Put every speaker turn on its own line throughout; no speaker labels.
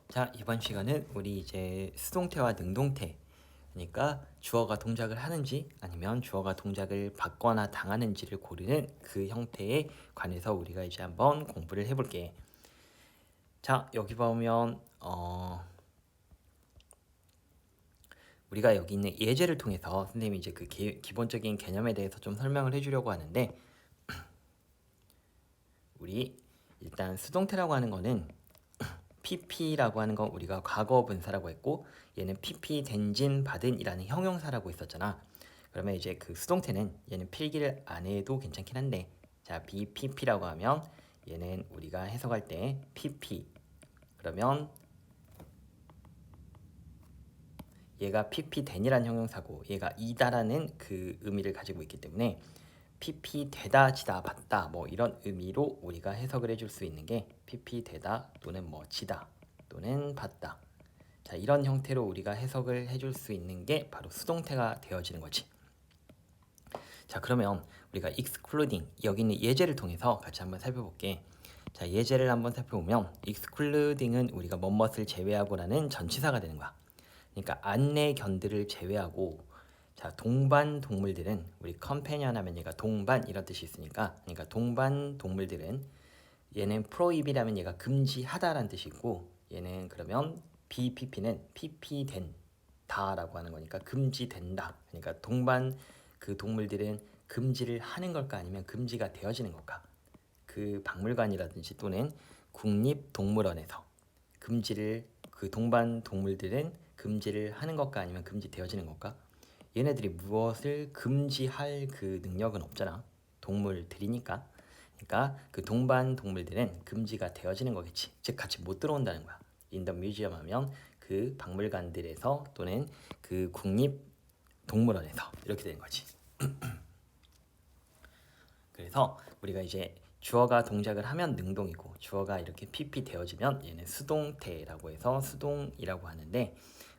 자, 이번 시간은 우리 이제 수동태와 능동태, 그러니까 주어가 동작을 하는지 아니면 주어가 동작을 받거나 당하는지를 고르는 그 형태에 관해서 우리가 이제 한번 공부를 해볼게. 자, 여기 보면 우리가 여기 있는 예제를 통해서 선생님이 이제 그 기본적인 개념에 대해서 좀 설명을 해주려고 하는데, 우리 일단 수동태라고 하는 거는 pp라고 하는 건 우리가 과거 분사라고 했고, 얘는 pp 된진 받은 이라는 형용사라고 했었잖아. 그러면 이제 그 수동태는 얘는 필기를 안 해도 괜찮긴 한데, 자, bpp라고 하면 얘는 우리가 해석할 때 pp 그러면 얘가 pp 된이라는 형용사고 얘가 이다라는 그 의미를 가지고 있기 때문에 pp 되다 지다 받다 뭐 이런 의미로 우리가 해석을 해줄 수 있는 게 pp 되다 또는 뭐 지다 또는 받다. 자, 이런 형태로 우리가 해석을 해줄 수 있는 게 바로 수동태가 되어지는 거지. 자, 그러면 우리가 excluding 여기 있는 예제를 통해서 같이 한번 살펴볼게. 자, 예제를 한번 살펴보면 excluding은 우리가 뭐뭇을 제외하고라는 전치사가 되는 거야. 그러니까 안내견들을 제외하고, 자, 동반 동물들은 우리 컴패니언 하면 얘가 동반 이런 뜻이 있으니까, 그러니까 동반 동물들은 얘는 prohibit이라면 얘가 금지하다라는 뜻이 있고, 얘는 그러면 BPP는 pp된 다라고 하는 거니까 금지된다. 그러니까 동반 그 동물들은 금지를 하는 걸까 아니면 금지가 되어지는 걸까? 그 박물관이라든지 또는 국립동물원에서 금지를 그 동반 동물들은 금지를 하는 것과 아니면 금지되어지는 것과, 얘네들이 무엇을 금지할 그 능력은 없잖아. 동물들이니까. 그러니까 그 동반 동물들은 금지가 되어지는 거겠지. 즉 같이 못 들어온다는 거야. 인더 뮤지엄 하면 그 박물관들에서 또는 그 국립 동물원에서 이렇게 되는 거지. 그래서 우리가 이제 주어가 동작을 하면 능동이고 주어가 이렇게 pp 되어지면 얘는 수동태라고 해서 수동이라고 하는데,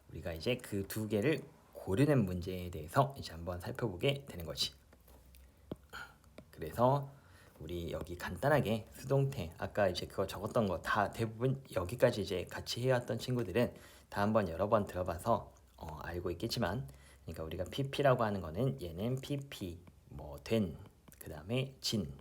우리가 이제 그 두 개를 고르는 문제에 대해서 이제 한번 살펴보게 되는 거지. 그래서 우리 여기 간단하게 수동태 아까 이제 그거 적었던 거 다 대부분 여기까지 이제 같이 해왔던 친구들은 다 한번 여러 번 들어봐서 알고 있겠지만, 그러니까 우리가 pp라고 하는 거는 얘는 pp 뭐 된, 그 다음에 진,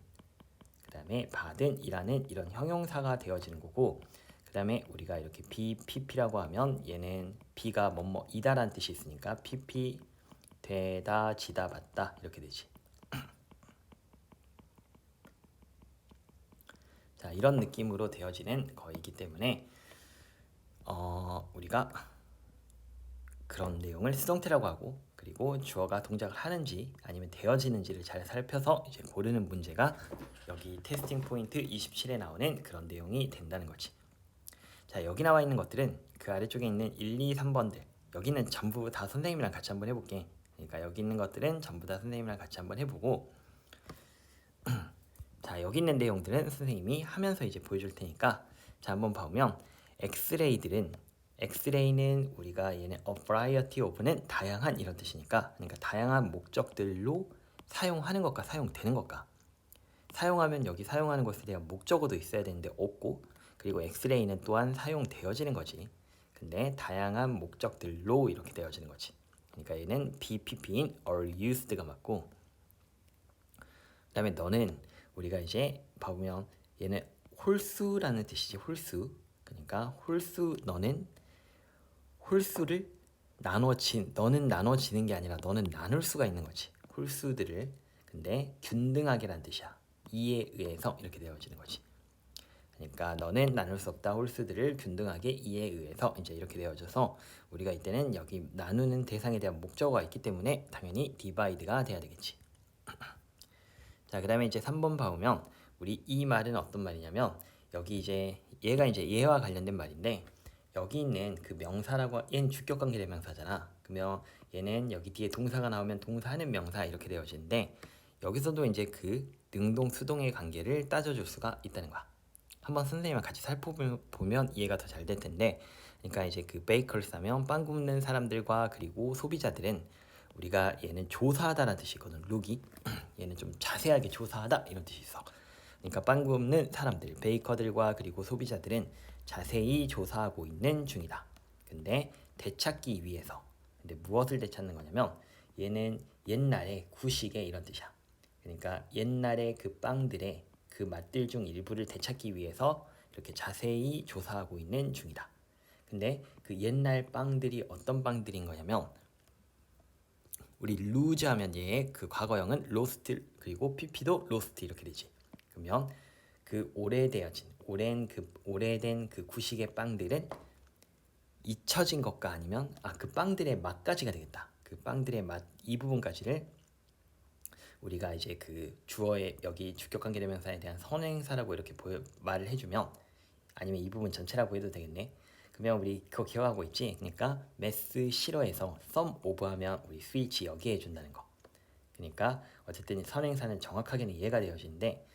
그 다음에 받은 이라는 이런 형용사가 되어지는 거고, 그 다음에 우리가 이렇게 bpp라고 하면 얘는 b가 뭐뭐이다라는 뜻이 있으니까 pp 되다 지다 받다 이렇게 되지. 자, 이런 느낌으로 되어지는 거이기 때문에 우리가 그런 내용을 수동태라고 하고, 그리고 주어가 동작을 하는지 아니면 되어지는지를 잘 살펴서 이제 고르는 문제가 여기 테스팅 포인트 27에 나오는 그런 내용이 된다는 거지. 자, 여기 나와 있는 것들은 그 아래쪽에 있는 1, 2, 3번들 여기는 전부 다 선생님이랑 같이 한번 해볼게. 그러니까 여기 있는 것들은 전부 다 선생님이랑 같이 한번 해보고, 자, 여기 있는 내용들은 선생님이 하면서 이제 보여줄 테니까, 자, 한번 보면 엑스레이는 우리가 얘는 a variety of는 다양한 이런 뜻이니까, 그러니까 다양한 목적들로 사용하는 것과 사용되는 것과, 사용하면 여기 사용하는 것에 대한 목적어도 있어야 되는데 없고, 그리고 엑스레이는 또한 사용되어지는 거지. 근데 다양한 목적들로 이렇게 되어지는 거지. 그러니까 얘는 BPP인 are used가 맞고, 그 다음에 너는 우리가 이제 봐보면 얘는 홀수라는 뜻이지. 홀수. 그러니까 홀수, 너는 홀수를 너는 나눠지는 게 아니라 너는 나눌 수가 있는 거지. 홀수들을. 근데 균등하게란 뜻이야. 이에 의해서 이렇게 되어지는 거지. 그러니까 너는 나눌 수 없다 홀수들을 균등하게 이에 의해서 이제 이렇게 되어져서, 우리가 이때는 여기 나누는 대상에 대한 목적어가 있기 때문에 당연히 divide가 돼야 되겠지. 자, 그 다음에 이제 3번 봐보면 우리 이 말은 어떤 말이냐면, 여기 이제 얘가 이제 얘와 관련된 말인데, 여기 있는 그 명사라고, 얘는 주격관계 대명사잖아. 그러면 얘는 여기 뒤에 동사가 나오면 동사하는 명사 이렇게 되어지는데, 여기서도 이제 그 능동 수동의 관계를 따져줄 수가 있다는 거야. 한번 선생님과 같이 살펴보면 이해가 더 잘 될 텐데, 그러니까 이제 그 베이커스 하면 빵 굽는 사람들과 그리고 소비자들은 우리가 얘는 조사하다라는 뜻이거든. 룩이 얘는 좀 자세하게 조사하다 이런 뜻이 있어. 그러니까 빵 굽는 사람들, 베이커들과 그리고 소비자들은 자세히 조사하고 있는 중이다. 근데 되찾기 위해서. 근데 무엇을 되찾는 거냐면 얘는 옛날에 구식의 이런 뜻이야. 그러니까 옛날에 그 빵들의 그 맛들 중 일부를 되찾기 위해서 이렇게 자세히 조사하고 있는 중이다. 근데 그 옛날 빵들이 어떤 빵들인 거냐면 우리 루즈 하면 얘의 그 과거형은 로스트 그리고 PP도 로스트 이렇게 되지. 그러면 그 오래된 그 구식의 빵들은 잊혀진 것과 아니면 그 빵들의 맛까지가 되겠다. 그 빵들의 맛 이 부분까지를 우리가 이제 그 주어의 여기 주격관계대명사에 대한 선행사라고 이렇게 말을 해주면 아니면 이 부분 전체라고 해도 되겠네. 그러면 우리 그거 기억하고 있지? 그러니까 매스 실어에서 sum of 하면 우리 스위치 여기에 해준다는 거. 그러니까 어쨌든 선행사는 정확하게는 이해가 되어지는데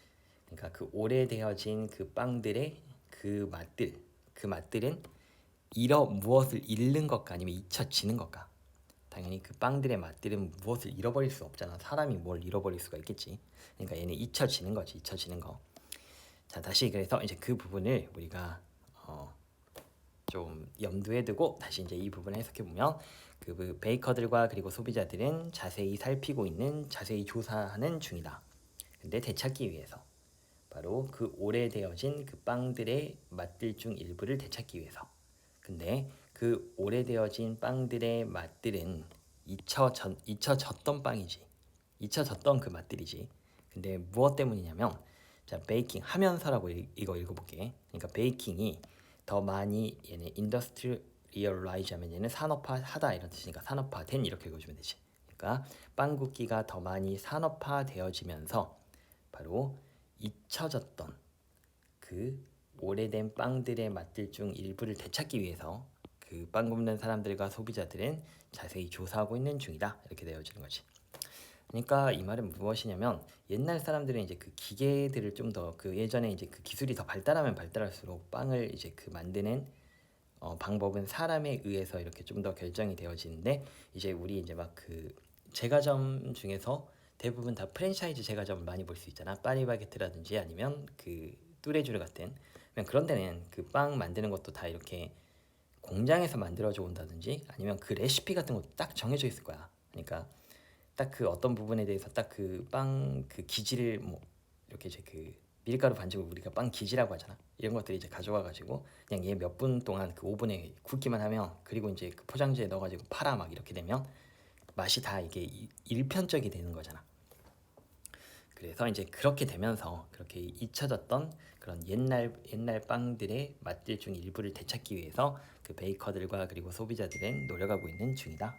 그러니까 그 오래되어진 그 빵들의 그 맛들은 무엇을 잃는 것과 아니면 잊혀지는 것과 당연히 그 빵들의 맛들은 무엇을 잃어버릴 수 없잖아. 사람이 뭘 잃어버릴 수가 있겠지. 그러니까 얘는 잊혀지는 거지. 잊혀지는 거. 자, 다시 그래서 이제 그 부분을 우리가 좀 염두에 두고 다시 이제 이 부분을 해석해 보면 그 베이커들과 그리고 소비자들은 자세히 살피고 있는 자세히 조사하는 중이다. 근데 되찾기 위해서 바로 그 오래되어진 그 빵들의 맛들 중 일부를 되찾기 위해서. 근데 그 오래되어진 빵들의 맛들은 잊혀졌던 빵이지. 잊혀졌던 그 맛들이지. 근데 무엇 때문이냐면 자 베이킹 하면서라고 이거 읽어볼게. 그러니까 베이킹이 더 많이 얘네 인더스트리얼라이즈 하면 얘는 산업화하다 이런 뜻이니까 산업화된 이렇게 읽어주면 되지. 그러니까 빵 굽기가 더 많이 산업화되어지면서 바로 잊혀졌던 그 오래된 빵들의 맛들 중 일부를 되찾기 위해서 그 빵 굽는 사람들과 소비자들은 자세히 조사하고 있는 중이다 이렇게 되어지는 거지. 그러니까 이 말은 무엇이냐면 옛날 사람들은 이제 그 기계들을 좀 더 그 예전에 이제 그 기술이 더 발달하면 발달할수록 빵을 이제 그 만드는 방법은 사람에 의해서 이렇게 좀 더 결정이 되어지는데 이제 우리 이제 막 그 제과점 중에서 대부분 다 프랜차이즈 제과점을 많이 볼 수 있잖아. 파리바게트라든지 아니면 그 뚜레쥬르 같은 그런 데는 그 빵 만드는 것도 다 이렇게 공장에서 만들어져 온다든지 아니면 그 레시피 같은 것도 딱 정해져 있을 거야. 그러니까 딱 그 어떤 부분에 대해서 딱 그 빵 그 기지를 뭐 이렇게 이제 그 밀가루 반죽을 우리가 빵 기지라고 하잖아. 이런 것들이 이제 가져와 가지고 그냥 얘 몇 분 동안 그 오븐에 굽기만 하면 그리고 이제 그 포장지에 넣어 가지고 팔아 막 이렇게 되면 맛이 다 이게 일편적이 되는 거잖아. 그래서 이제 그렇게 되면서 그렇게 잊혀졌던 그런 옛날 빵들의 맛들 중 일부를 되찾기 위해서 그 베이커들과 그리고 소비자들은 노력하고 있는 중이다.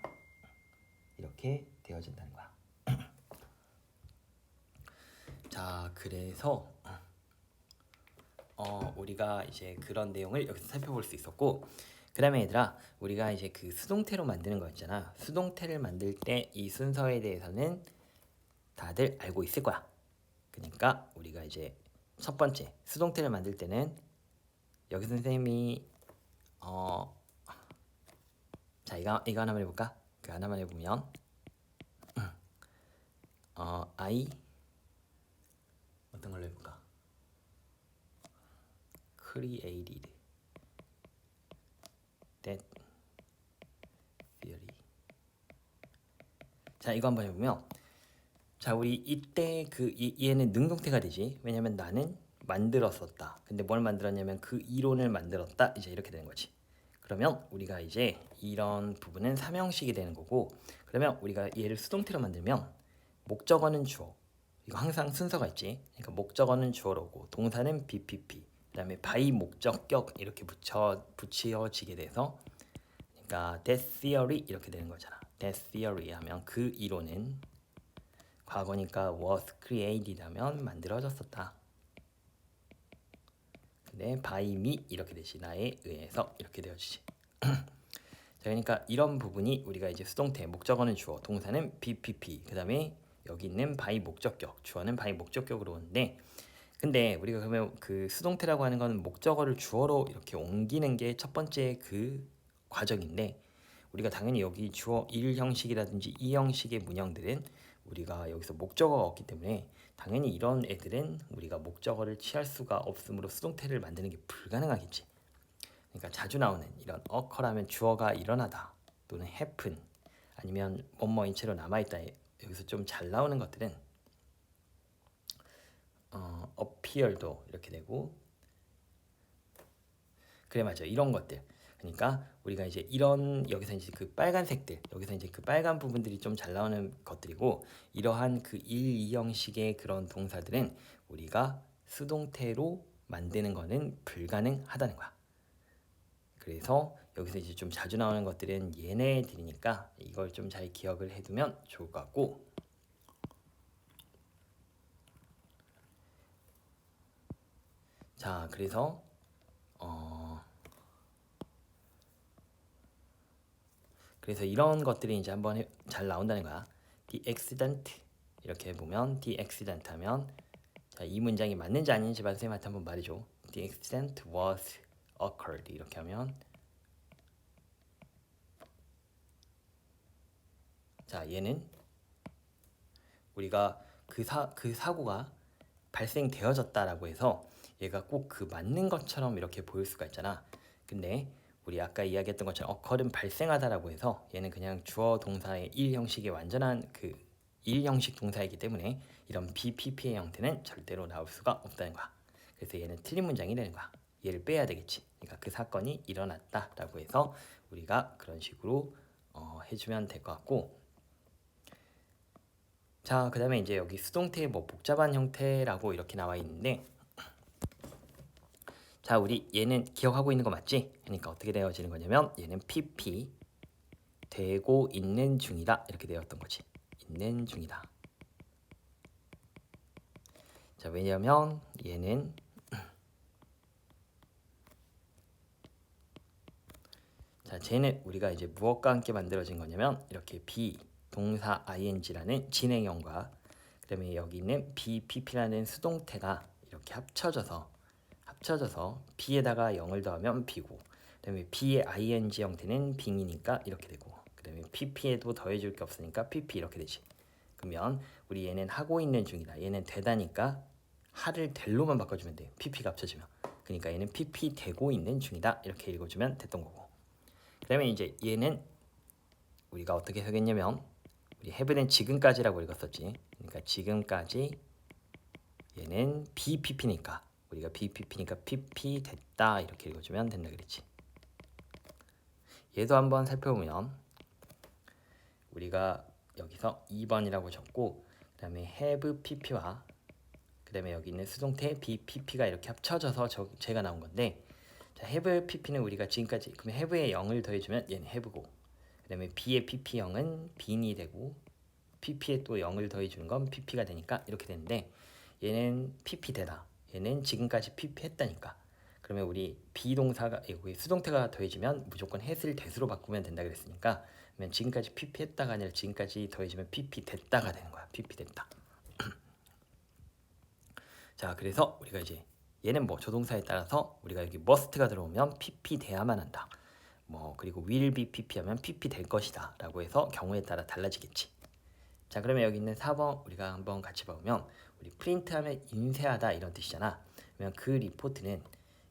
이렇게 되어진다는 거야. 자, 그래서 우리가 이제 그런 내용을 여기서 살펴볼 수 있었고, 그 다음에 얘들아, 우리가 이제 그 수동태로 만드는 거 있잖아. 수동태를 만들 때 이 순서에 대해서는 다들 알고 있을 거야. 그러니까 우리가 이제 첫 번째 수동태를 만들 때는 여기 선생님이 자 이거 하나만 해볼까? 그 하나만 해보면 I 어떤 걸로 해볼까? Created that theory. 자 이거 한번 해보면 자 우리 이때 그 얘는 능동태가 되지. 왜냐면 나는 만들었었다. 근데 뭘 만들었냐면 그 이론을 만들었다. 이제 이렇게 되는 거지. 그러면 우리가 이제 이런 부분은 삼형식이 되는 거고 그러면 우리가 얘를 수동태로 만들면 목적어는 주어 이거 항상 순서가 있지. 그러니까 목적어는 주어로고 동사는 BPP 그 다음에 by 목적격 이렇게 붙여지게 돼서 그러니까 that theory 이렇게 되는 거잖아. that theory 하면 그 이론은 과거니까 was created 하면 만들어졌었다. 근데 by me 이렇게 되지. 나에 의해서 이렇게 되어지지. 자, 그러니까 이런 부분이 우리가 이제 수동태 목적어는 주어 동사는 BPP 그 다음에 여기 있는 by 목적격 주어는 by 목적격으로 오는데 근데 우리가 그러면 그 수동태라고 하는 거는 목적어를 주어로 이렇게 옮기는 게 첫 번째 그 과정인데 우리가 당연히 여기 주어 1 형식이라든지 2 형식의 문형들은 우리가 여기서 목적어가 없기 때문에 당연히 이런 애들은 우리가 목적어를 취할 수가 없으므로 수동태를 만드는 게 불가능하겠지. 그러니까 자주 나오는 이런 occur하면 주어가 일어나다 또는 happen 아니면 뭐뭐인 채로 남아있다 여기서 좀 잘 나오는 것들은 appear도 이렇게 되고 그래 맞아요. 이런 것들. 그러니까 우리가 이제 이런 여기서 이제 그 빨간색들 여기서 이제 그 빨간 부분들이 좀 잘 나오는 것들이고 이러한 그 1, 2형식의 그런 동사들은 우리가 수동태로 만드는 거는 불가능하다는 거야. 그래서 여기서 이제 좀 자주 나오는 것들은 얘네들이니까 이걸 좀 잘 기억을 해두면 좋을 것 같고 자 그래서 그래서 이런 것들이 이제 한번 잘 나온다는 거야. The accident 이렇게 보면 the accident 하면 자, 이 문장이 맞는지 아닌지 선생님한테 한번 말해줘. The accident was occurred 이렇게 하면 자 얘는 우리가 그 사고가 발생되어졌다라고 해서 얘가 꼭 그 맞는 것처럼 이렇게 보일 수가 있잖아. 근데 우리 아까 이야기했던 것처럼 occur은 발생하다라고 해서 얘는 그냥 주어 동사의 1형식의 완전한 그 1형식 동사이기 때문에 이런 BPP의 형태는 절대로 나올 수가 없다는 거야. 그래서 얘는 틀린 문장이 되는 거야. 얘를 빼야 되겠지. 그러니까 그 사건이 일어났다라고 해서 우리가 그런 식으로 해주면 될 것 같고 자, 그 다음에 이제 여기 수동태의 뭐 복잡한 형태라고 이렇게 나와 있는데 자, 우리 얘는 기억하고 있는 거 맞지? 그러니까 어떻게 되어지는 거냐면 얘는 PP 되고 있는 중이다 이렇게 되었던 거지. 있는 중이다. 자, 왜냐면 얘는 자, 쟤는 우리가 이제 무엇과 함께 만들어진 거냐면 이렇게 be 동사 ing라는 진행형과 그다음에 여기 있는 BPP라는 수동태가 이렇게 합쳐져서 B에다가 0을 더하면 B고 그다음에 B의 ing 형태는 빙이니까 이렇게 되고 그다음에 PP에도 더해줄 게 없으니까 PP 이렇게 되지. 그러면 우리 얘는 하고 있는 중이다. 얘는 되다니까 하를 될로만 바꿔주면 돼. PP가 합쳐지면. 그러니까 얘는 PP 되고 있는 중이다. 이렇게 읽어주면 됐던 거고. 그다음에 이제 얘는 우리가 어떻게 하겠냐면 우리 have는 지금까지라고 읽었었지. 그러니까 지금까지 얘는 BPP니까 우리가 BPP니까 PP 됐다 이렇게 읽어주면 된다 그랬지. 얘도 한번 살펴보면 우리가 여기서 2번이라고 적고 그 다음에 have pp와 그 다음에 여기 있는 수동태 BPP가 이렇게 합쳐져서 제가 나온 건데 자, have pp는 우리가 지금까지 그럼 have에 0을 더해주면 얘는 have고 그 다음에 b의 pp0은 being이 되고 pp에 또 0을 더해주는 건 pp가 되니까 이렇게 되는데 얘는 pp 되다 얘는 지금까지 pp 했다니까 그러면 우리 비동사가 여기 수동태가 더해지면 무조건 했을 대수로 바꾸면 된다 그랬으니까 그러면 지금까지 pp 했다가 아니라 지금까지 더해지면 pp 됐다가 되는 거야. pp 됐다. 자 그래서 우리가 이제 얘는 뭐 조동사에 따라서 우리가 여기 must가 들어오면 pp 돼야만 한다. 뭐 그리고 will be pp 하면 pp 될 것이다 라고 해서 경우에 따라 달라지겠지. 자 그러면 여기 있는 4번 우리가 한번 같이 보면 우리 프린트하면 인쇄하다 이런 뜻이잖아. 그러면 그 리포트는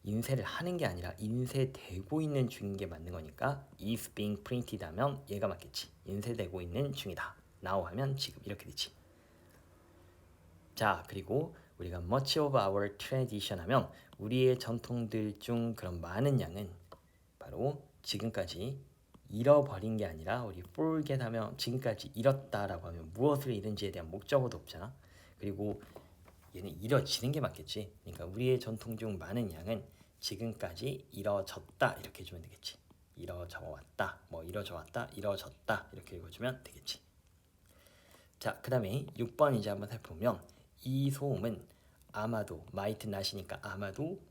인쇄를 하는 게 아니라 인쇄되고 있는 중인 게 맞는 거니까 is being printed 하면 얘가 맞겠지. 인쇄되고 있는 중이다. now 하면 지금 이렇게 되지. 자 그리고 우리가 much of our tradition 하면 우리의 전통들 중 그런 많은 양은 바로 지금까지 잃어버린 게 아니라 우리 forget 하면 지금까지 잃었다라고 하면 무엇을 잃은지에 대한 목적어도 없잖아. 그리고 얘는 잃어지는 게 맞겠지. 그러니까 우리의 전통 중 많은 양은 지금까지 이뤄졌다 이렇게 해주면 되겠지. 이뤄져 왔다, 뭐 이뤄져 왔다, 이뤄졌다 이렇게 읽어주면 되겠지. 자, 그 다음에 6번 이제 한번 살펴보면 이 소음은 아마도 might not이니까 아마도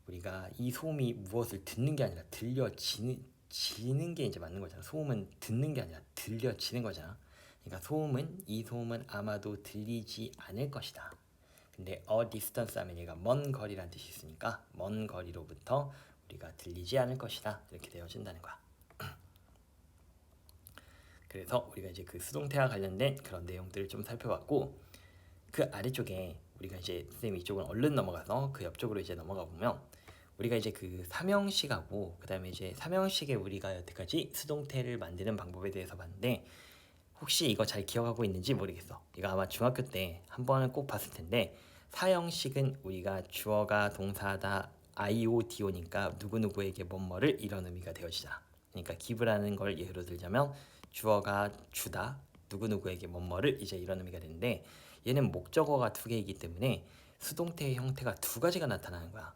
우리가 이 소음이 무엇을 듣는 게 아니라 들려지는 게 이제 맞는 거잖아. 소음은 듣는 게 아니라 들려지는 거잖아. 그러니까 이 소음은 아마도 들리지 않을 것이다. 근데 a distance 하면 얘가 먼 거리란 뜻이 있으니까 먼 거리로부터 우리가 들리지 않을 것이다 이렇게 되어진다는 거야. 그래서 우리가 이제 그 수동태와 관련된 그런 내용들을 좀 살펴봤고 그 아래쪽에 우리가 이제 선생님이 이쪽은 얼른 넘어가서 그 옆쪽으로 이제 넘어가 보면 우리가 이제 그 삼형식하고 그다음에 이제 삼형식에 우리가 여태까지 수동태를 만드는 방법에 대해서 봤는데 혹시 이거 잘 기억하고 있는지 모르겠어. 이거 아마 중학교 때 한 번은 꼭 봤을 텐데 사형식은 우리가 주어가 동사다 IODO니까 누구누구에게 뭐뭐를 이런 의미가 되어지잖아. 그러니까 give라는 걸 예로 들자면 주어가 주다 누구누구에게 뭐뭐를 이제 이런 의미가 되는데 얘는 목적어가 두 개이기 때문에 수동태의 형태가 두 가지가 나타나는 거야.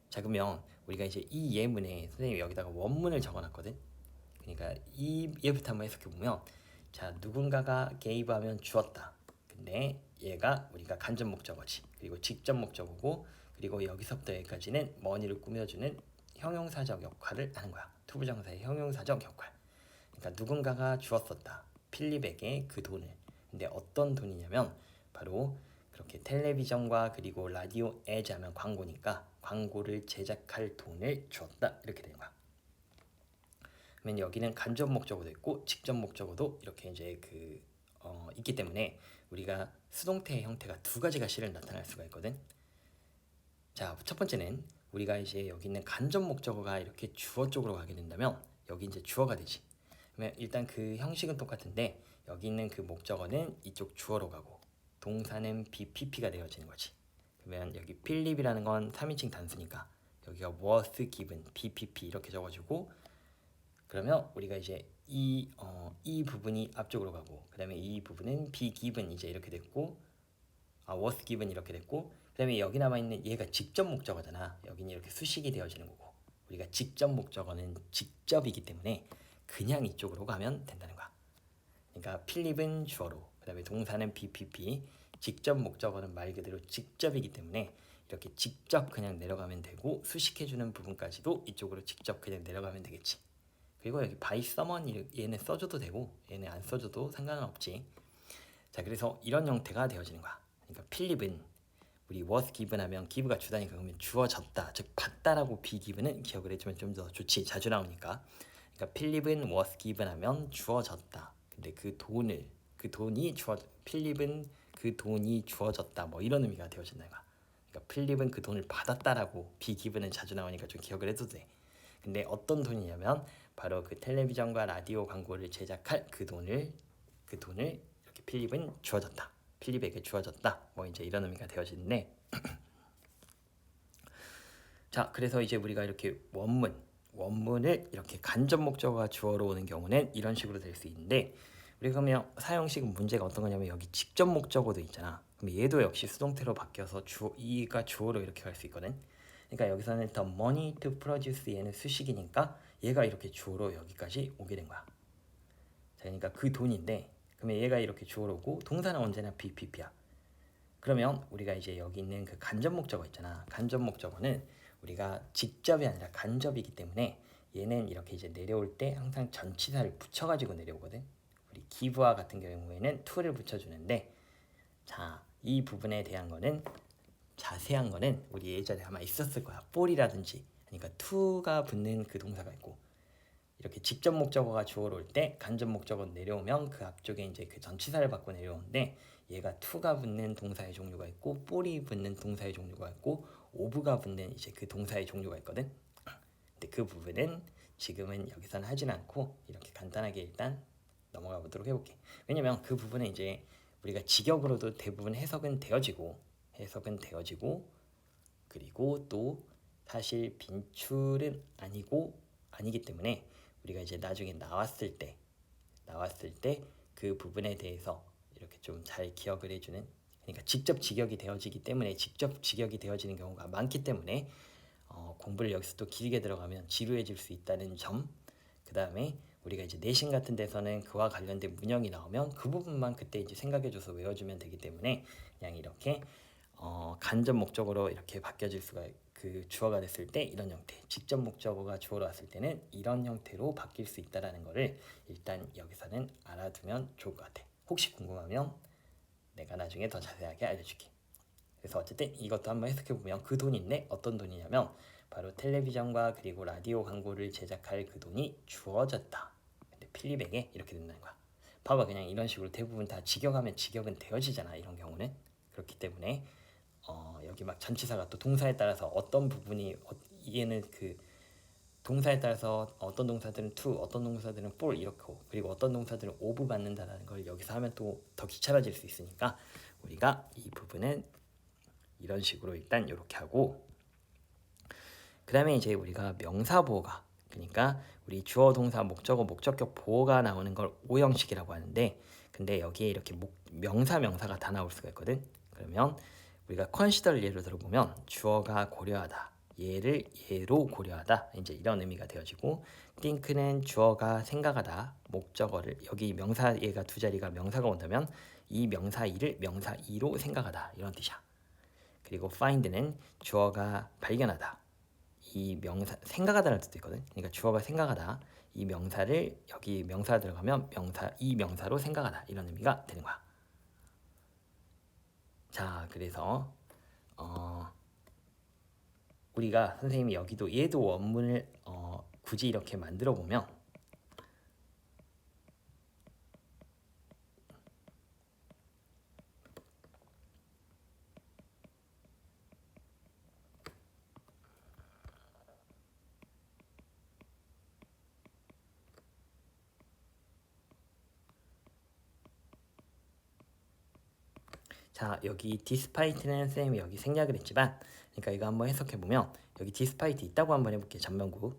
자 그러면 우리가 이제 이 예문에 선생님이 여기다가 원문을 적어놨거든. 그러니까 이 예부터 한번 해석해 보면 자 누군가가 gave 하면 주었다. 근데 얘가 우리가 간접 목적어지. 그리고 직접 목적어고 그리고 여기서부터 여기까지는 머니를 꾸며주는 형용사적 역할을 하는 거야. 투부정사의 형용사적 역할. 그러니까 누군가가 주었었다. 필립에게 그 돈을. 근데 어떤 돈이냐면 바로 그렇게 텔레비전과 그리고 라디오에 자면 광고니까 광고를 제작할 돈을 주었다 이렇게 되는 거야. 그러면 여기는 간접 목적어도 있고 직접 목적어도 이렇게 이제 있기 때문에 우리가 수동태의 형태가 두 가지가 실은 나타날 수가 있거든. 자, 첫 번째는 우리가 이제 여기 있는 간접 목적어가 이렇게 주어 쪽으로 가게 된다면 여기 이제 주어가 되지. 그러면 일단 그 형식은 똑같은데 여기 있는 그 목적어는 이쪽 주어로 가고 동사는 BPP가 되어지는 거지. 그러면 여기 필립이라는 건 3인칭 단수니까 여기가 was given BPP 이렇게 적어주고 그러면 우리가 이제 이 부분이 앞쪽으로 가고 그 다음에 이 부분은 be given 이제 이렇게 됐고 was given 이렇게 됐고 그 다음에 여기 남아있는 얘가 직접 목적어잖아. 여기는 이렇게 수식이 되어지는 거고 우리가 직접 목적어는 직접이기 때문에 그냥 이쪽으로 가면 된다는 거야. 그러니까 필립은 주어로 그 다음에 동사는 BPP 직접 목적어는 말 그대로 직접이기 때문에 이렇게 직접 그냥 내려가면 되고 수식해주는 부분까지도 이쪽으로 직접 그냥 내려가면 되겠지. 그리고 여기 by someone 얘는 써줘도 되고 얘는 안 써줘도 상관은 없지. 자 그래서 이런 형태가 되어지는 거야. 그러니까 필립은 우리 was given 하면 give가 주다니까 그러면 주어졌다 즉 받다라고 be given은 기억을 해주면 좀 더 좋지. 자주 나오니까. 그러니까 필립은 was given 하면 주어졌다. 근데 그 돈이 필립은 그 돈이 주어졌다 뭐 이런 의미가 되어진다 이거야. 그러니까 필립은 그 돈을 받았다라고 be given은 자주 나오니까 좀 기억을 해도 돼. 근데 어떤 돈이냐면 바로 그 텔레비전과 라디오 광고를 제작할 그 돈을 이렇게 필립은 주어졌다. 필립에게 주어졌다. 뭐 이제 이런 의미가 되어지는데 자 그래서 이제 우리가 이렇게 원문을 이렇게 간접 목적어가 주어로 오는 경우는 이런 식으로 될 수 있는데 우리가 그러면 사형식은 문제가 어떤 거냐면 여기 직접 목적어도 있잖아. 그럼 얘도 역시 수동태로 바뀌어서 이가 주어로 이렇게 갈 수 있거든. 그러니까 여기서는 the money to produce 얘는 수식이니까 얘가 이렇게 주어로 여기까지 오게 된 거야. 자, 그러니까 그 돈인데 그러면 얘가 이렇게 주어로 오고 동사는 언제나 BPP야. 그러면 우리가 이제 여기 있는 그 간접 목적어 있잖아. 간접 목적어는 우리가 직접이 아니라 간접이기 때문에 얘는 이렇게 이제 내려올 때 항상 전치사를 붙여가지고 내려오거든. 우리 give와 같은 경우에는 to를 붙여주는데 자, 이 부분에 대한 거는 자세한 거는 우리 예전에 아마 있었을 거야. for이라든지 그러니까 to가 붙는 그 동사가 있고 이렇게 직접 목적어가 주어로 올 때 간접 목적어 내려오면 그 앞쪽에 이제 그 전치사를 받고 내려오는데 얘가 to가 붙는 동사의 종류가 있고 for이 붙는 동사의 종류가 있고 of가 붙는 이제 그 동사의 종류가 있거든. 근데 그 부분은 지금은 여기서는 하진 않고 이렇게 간단하게 일단 넘어가 보도록 해볼게. 왜냐면 그 부분은 이제 우리가 직역으로도 대부분 해석은 되어지고 그리고 또 사실 빈출은 아니기 때문에 우리가 이제 나중에 나왔을 때 그 부분에 대해서 이렇게 좀 잘 기억을 해주는 그러니까 직접 직역이 되어지기 때문에 직접 직역이 되어지는 경우가 많기 때문에 공부를 여기서 또 길게 들어가면 지루해질 수 있다는 점. 그 다음에 우리가 이제 내신 같은 데서는 그와 관련된 문형이 나오면 그 부분만 그때 이제 생각해줘서 외워주면 되기 때문에 그냥 이렇게 간접 목적으로 이렇게 바뀌어질 수가 그 주어가 됐을 때 이런 형태, 직접 목적어가 주어로 왔을 때는 이런 형태로 바뀔 수 있다라는 거를 일단 여기서는 알아두면 좋을 것 같아. 혹시 궁금하면 내가 나중에 더 자세하게 알려줄게. 그래서 어쨌든 이것도 한번 해석해보면 그 돈인데 어떤 돈이냐면 바로 텔레비전과 그리고 라디오 광고를 제작할 그 돈이 주어졌다. 근데 필립에게 이렇게 된다는 거야. 봐봐 그냥 이런 식으로 대부분 다 직역하면 직역은 되어지잖아. 이런 경우는. 그렇기 때문에 여기 막 전치사가 또 동사에 따라서 어떤 부분이 얘는 그 동사에 따라서 어떤 동사들은 to, 어떤 동사들은 for 이렇고, 그리고 어떤 동사들은 of 받는다라는 걸 여기서 하면 또 더 귀찮아질 수 있으니까 우리가 이 부분은 이런 식으로 일단 이렇게 하고, 그 다음에 이제 우리가 명사 보호가, 그러니까 우리 주어 동사 목적어 목적격 보호가 나오는 걸 오형식이라고 하는데, 근데 여기에 이렇게 명사가 다 나올 수가 있거든. 그러면 우리가 consider 예를 들어보면 주어가 고려하다, 얘를 얘로 고려하다, 이제 이런 의미가 되어지고, think는 주어가 생각하다, 목적어를 여기 명사 얘가 두 자리가 명사가 온다면 이 명사 이를 명사 이로 생각하다, 이런 뜻이야. 그리고 find는 주어가 발견하다, 이 명사 생각하다라는 뜻도 있거든. 그러니까 주어가 생각하다, 이 명사를 여기 명사 들어가면 명사 이 명사로 생각하다, 이런 의미가 되는 거야. 자, 그래서 우리가 선생님이 여기도 얘도 원문을 굳이 이렇게 만들어 보면, 자, 여기 despite는 선생님이 여기 생략을 했지만, 그러니까 이거 한번 해석해 보면 여기 despite 있다고 한번 해볼게요. 전면구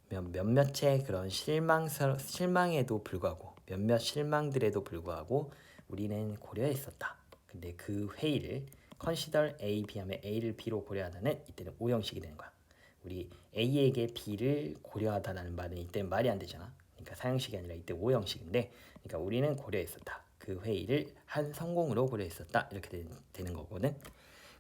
몇몇의 그런 실망에도 불구하고, 몇몇 실망들에도 불구하고 우리는 고려했었다. 근데 그 회의를 consider A, B 하면 A를 B로 고려하다는 이때는 오형식이 되는 거야. 우리 A에게 B를 고려하다라는 말은 이때는 말이 안 되잖아. 그러니까 사형식이 아니라 이때 오형식인데, 그러니까 우리는 고려했었다. 그 회의를 한 성공으로 고려했었다, 이렇게 되는 거거든.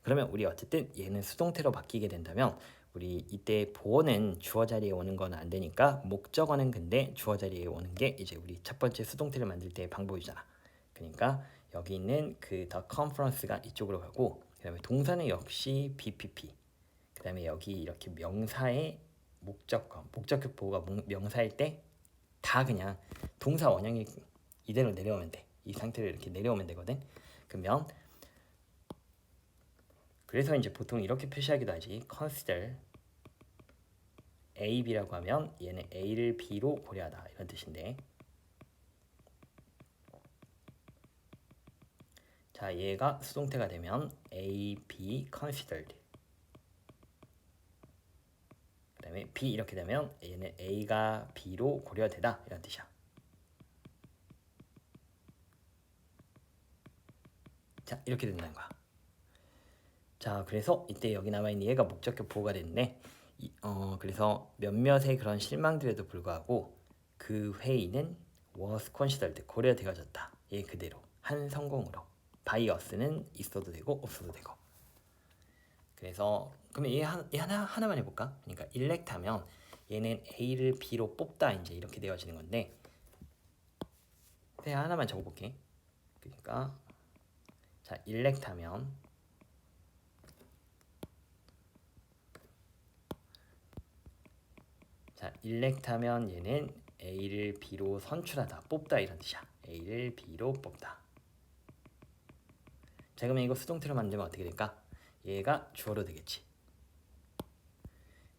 그러면 우리 어쨌든 얘는 수동태로 바뀌게 된다면, 우리 이때 보어는 주어 자리에 오는 건 안 되니까 목적어는 근데 주어 자리에 오는 게 이제 우리 첫 번째 수동태를 만들 때의 방법이잖아. 그러니까 여기 있는 그 the conference가 이쪽으로 가고, 그다음에 동사는 역시 BPP, 그다음에 여기 이렇게 명사의 목적격 보호가 명사일 때 다 그냥 동사 원형이 이대로 내려오면 돼. 이 상태로 이렇게 내려오면 되거든. 그러면 그래서 이제 보통 이렇게 표시하기도 하지. consider A, B라고 하면 얘는 A를 B로 고려하다, 이런 뜻인데, 자, 얘가 수동태가 되면 A, B considered, 그 다음에 B 이렇게 되면 얘는 A가 B로 고려되다, 이런 뜻이야. 자, 이렇게 된다는 거야. 자, 그래서 이때 여기 남아있는 얘가 목적격 보호가 됐는데, 그래서 몇몇의 그런 실망들에도 불구하고 그 회의는 was considered, 고려되어졌다. 얘 그대로 한 성공으로. by us는 있어도 되고 없어도 되고. 그래서 그러면 얘 하나만 해볼까? 그러니까 elect 하면 얘는 A를 B로 뽑다, 이제 이렇게 되어지는 건데, 하나만 적어볼게. 그러니까 자, elect 하면 얘는 A를 B로 선출하다, 뽑다, 이런 뜻이야. A를 B로 뽑다. 자, 그러면 이거 수동태로 만들면 어떻게 될까? 얘가 주어로 되겠지.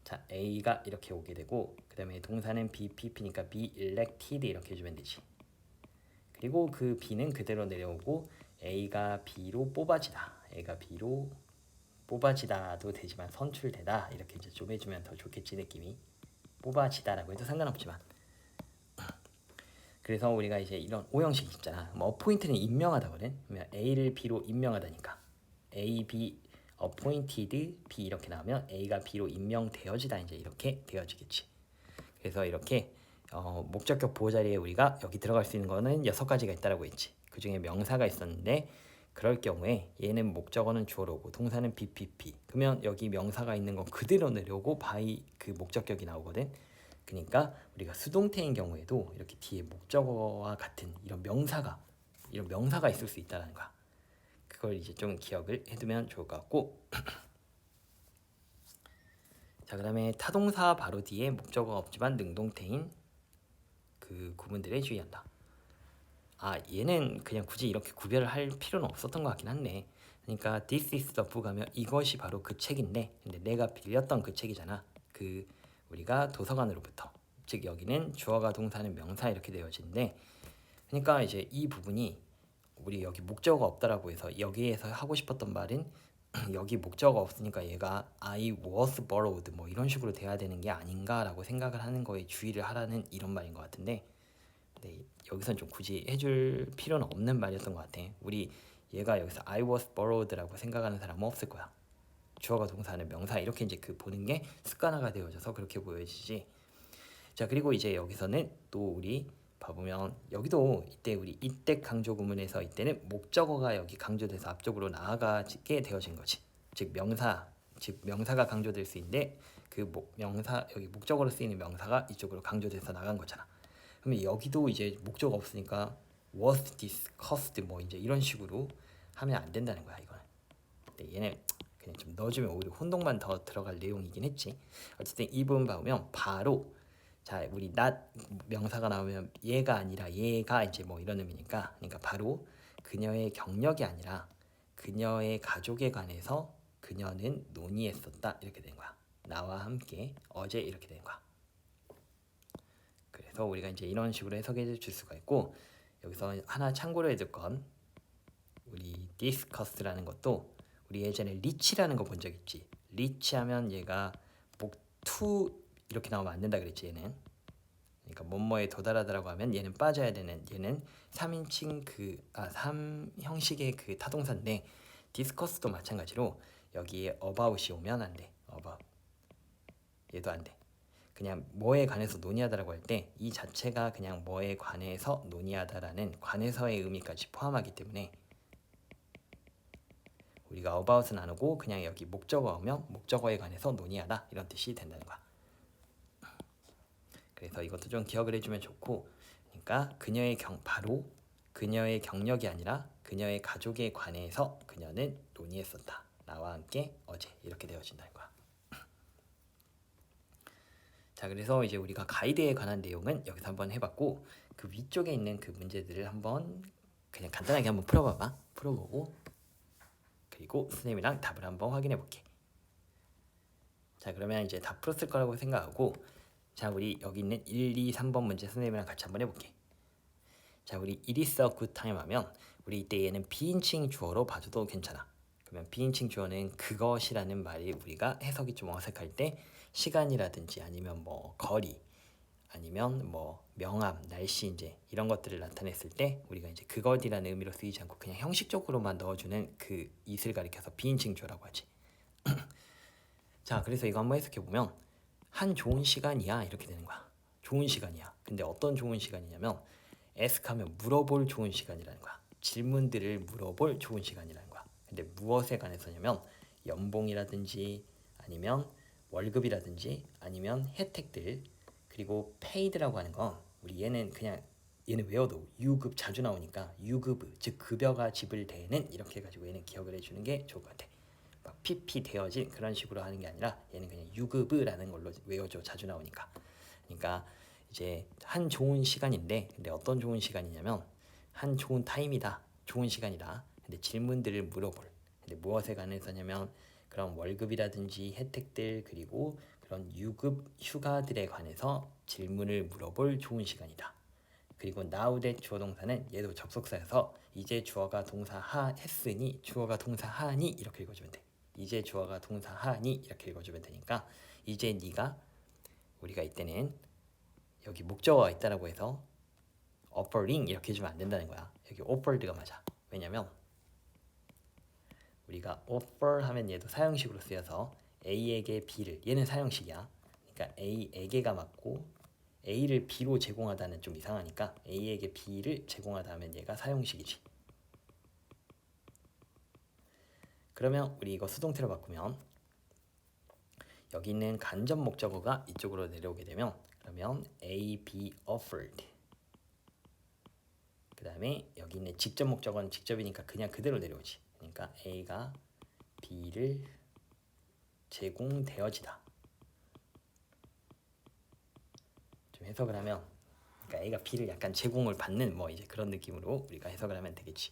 자, A가 이렇게 오게 되고, 그 다음에 동사는 BPP니까 be elected 이렇게 해주면 되지. 그리고 그 B는 그대로 내려오고 A가 B로 뽑아지다, A가 B로 뽑아지다도 되지만 선출되다, 이렇게 이제 좀 해주면 더 좋겠지, 느낌이. 뽑아지다라고 해도 상관없지만. 그래서 우리가 이제 이런 오형식 있잖아. 뭐 appoint는 임명하다거든. 그러면 A를 B로 임명하다니까 A, B appointed B 이렇게 나오면 A가 B로 임명되어지다, 이제 이렇게 되어지겠지. 그래서 이렇게 목적격 보호 자리에 우리가 여기 들어갈 수 있는 거는 6가지가 있다라고 했지. 그 중에 명사가 있었는데, 그럴 경우에 얘는 목적어는 주어로 오고 동사는 BPP, 그러면 여기 명사가 있는 건 그대로 내려오고 by 그 목적격이 나오거든. 그러니까 우리가 수동태인 경우에도 이렇게 뒤에 목적어와 같은 이런 명사가 있을 수 있다는 거야. 그걸 이제 좀 기억을 해두면 좋을 것 같고. 자, 그 다음에 타동사 바로 뒤에 목적어가 없지만 능동태인 그 구문들에 주의한다. 아, 얘는 그냥 굳이 이렇게 구별을 할 필요는 없었던 것 같긴 한데, 그러니까 this is the book 하면 이것이 바로 그 책인데, 근데 내가 빌렸던 그 책이잖아. 그 우리가 도서관으로부터, 즉 여기는 주어가 동사는 명사 이렇게 되어지는데, 그러니까 이제 이 부분이 우리 여기 목적어가 없다라고 해서 여기에서 하고 싶었던 말은 여기 목적어가 없으니까 얘가 I was borrowed 뭐 이런 식으로 돼야 되는 게 아닌가라고 생각을 하는 거에 주의를 하라는 이런 말인 것 같은데, 네, 여기선 좀 굳이 해줄 필요는 없는 말이었던 것 같아. 우리 얘가 여기서 I was borrowed라고 생각하는 사람은 없을 거야. 주어가 동사는 명사 이렇게 이제 그 보는 게 습관화가 되어져서 그렇게 보여지지. 자, 그리고 이제 여기서는 또 우리 봐보면 여기도 이때 우리 이때 강조 구문에서 이때는 목적어가 여기 강조돼서 앞쪽으로 나아가게 되어진 거지. 즉 명사가 강조될 수 있는데 그 명사 여기 목적어로 쓰이는 명사가 이쪽으로 강조돼서 나간 거잖아. 그러면 여기도 이제 목적 없으니까 was discussed 뭐 이제 이런 식으로 하면 안 된다는 거야 이거는. 근데 얘는 그냥 좀 넣어주면 오히려 혼동만 더 들어갈 내용이긴 했지. 어쨌든 이 부분 보면 바로 자 우리 not 명사가 나오면 얘가 아니라 얘가 이제 뭐 이런 의미니까, 그러니까 바로 그녀의 경력이 아니라 그녀의 가족에 관해서 그녀는 논의했었다 이렇게 된 거야. 나와 함께 어제 이렇게 된 거야. 그래서 우리가 이제 이런 식으로 해석해 줄 수가 있고, 여기서 하나 참고로 해둘 건 우리 discuss라는 것도 우리 예전에 reach라는 거 본 적 있지. reach 하면 얘가 목 to 이렇게 나오면 안 된다 그랬지 얘는. 그러니까 뭐뭐에 도달하다라고 하면 얘는 빠져야 되는, 얘는 3인칭 3형식의 그 타동사인데 discuss도 마찬가지로 여기에 about이 오면 안 돼. about 얘도 안 돼. 그냥 뭐에 관해서 논의하다라고 할 때 이 자체가 그냥 뭐에 관해서 논의하다라는 관해서의 의미까지 포함하기 때문에 우리가 about은 안 오고 그냥 여기 목적어 오면 목적어에 관해서 논의하다 이런 뜻이 된다는 거야. 그래서 이것도 좀 기억을 해주면 좋고, 그러니까 바로 그녀의 경력이 아니라 그녀의 가족에 관해서 그녀는 논의했었다. 나와 함께 어제 이렇게 되어진다는 거야. 자, 그래서 이제 우리가 가이드에 관한 내용은 여기서 한번 해봤고, 그 위쪽에 있는 그 문제들을 한번 그냥 간단하게 한번 풀어보고 그리고 선생님이랑 답을 한번 확인해 볼게. 자, 그러면 이제 다 풀었을 거라고 생각하고, 자, 우리 여기 있는 1, 2, 3번 문제 선생님이랑 같이 한번 해볼게. 자, 우리 it is a good time 하면 우리 이때 얘는 비인칭 주어로 봐줘도 괜찮아. 그러면 비인칭 주어는 그것이라는 말이 우리가 해석이 좀 어색할 때 시간이라든지 아니면 뭐 거리 아니면 뭐 명암, 날씨 이제 이런 것들을 나타냈을 때 우리가 이제 그것이라는 의미로 쓰이지 않고 그냥 형식적으로만 넣어주는 그 it을 가리켜서 비인칭 주어라고 하지. 자, 그래서 이거 한번 해석해 보면 한 좋은 시간이야 이렇게 되는 거야. 좋은 시간이야. 근데 어떤 좋은 시간이냐면 ask하면 물어볼 좋은 시간이라는 거야. 질문들을 물어볼 좋은 시간이라는 거야. 근데 무엇에 관해서냐면 연봉이라든지 아니면 월급이라든지 아니면 혜택들, 그리고 paid라고 하는 건 우리 얘는 외워도 유급 자주 나오니까 유급 즉 급여가 지불되는 이렇게 해가지고 얘는 기억을 해주는 게 좋을 것 같아. 막 PP 되어진 그런 식으로 하는 게 아니라 얘는 그냥 유급이라는 걸로 외워줘. 자주 나오니까. 그러니까 이제 한 좋은 시간인데, 근데 어떤 좋은 시간이냐면 한 좋은 타임이다, 좋은 시간이다. 근데 질문들을 물어볼. 근데 무엇에 관해서냐면 그런 월급이라든지 혜택들 그리고 그런 유급 휴가들에 관해서 질문을 물어볼 좋은 시간이다. 그리고 now that 주어 동사는 얘도 접속사여서 이제 주어가 동사했으니 주어가 동사하니 이렇게 읽어주면 돼. 이제 주어가 동사하니 이렇게 읽어주면 되니까 이제 네가, 우리가 이때는 여기 목적어가 있다라고 해서 offering 이렇게 해주면 안 된다는 거야. 여기 offered가 맞아. 왜냐면 우리가 offer 하면 얘도 사형식으로 쓰여서 A에게 B를, 얘는 사형식이야. 그러니까 A에게가 맞고 A를 B로 제공하다는 좀 이상하니까 A에게 B를 제공하다 하면 얘가 사형식이지. 그러면 우리 이거 수동태로 바꾸면 여기 있는 간접 목적어가 이쪽으로 내려오게 되면 그러면 A, B offered. 그 다음에 여기 있는 직접 목적어는 직접이니까 그냥 그대로 내려오지. 그러니까 A가 B를 제공되어지다. 좀 해석을 하면, 그러니까 A가 B를 약간 제공을 받는 뭐 이제 그런 느낌으로 우리가 해석을 하면 되겠지.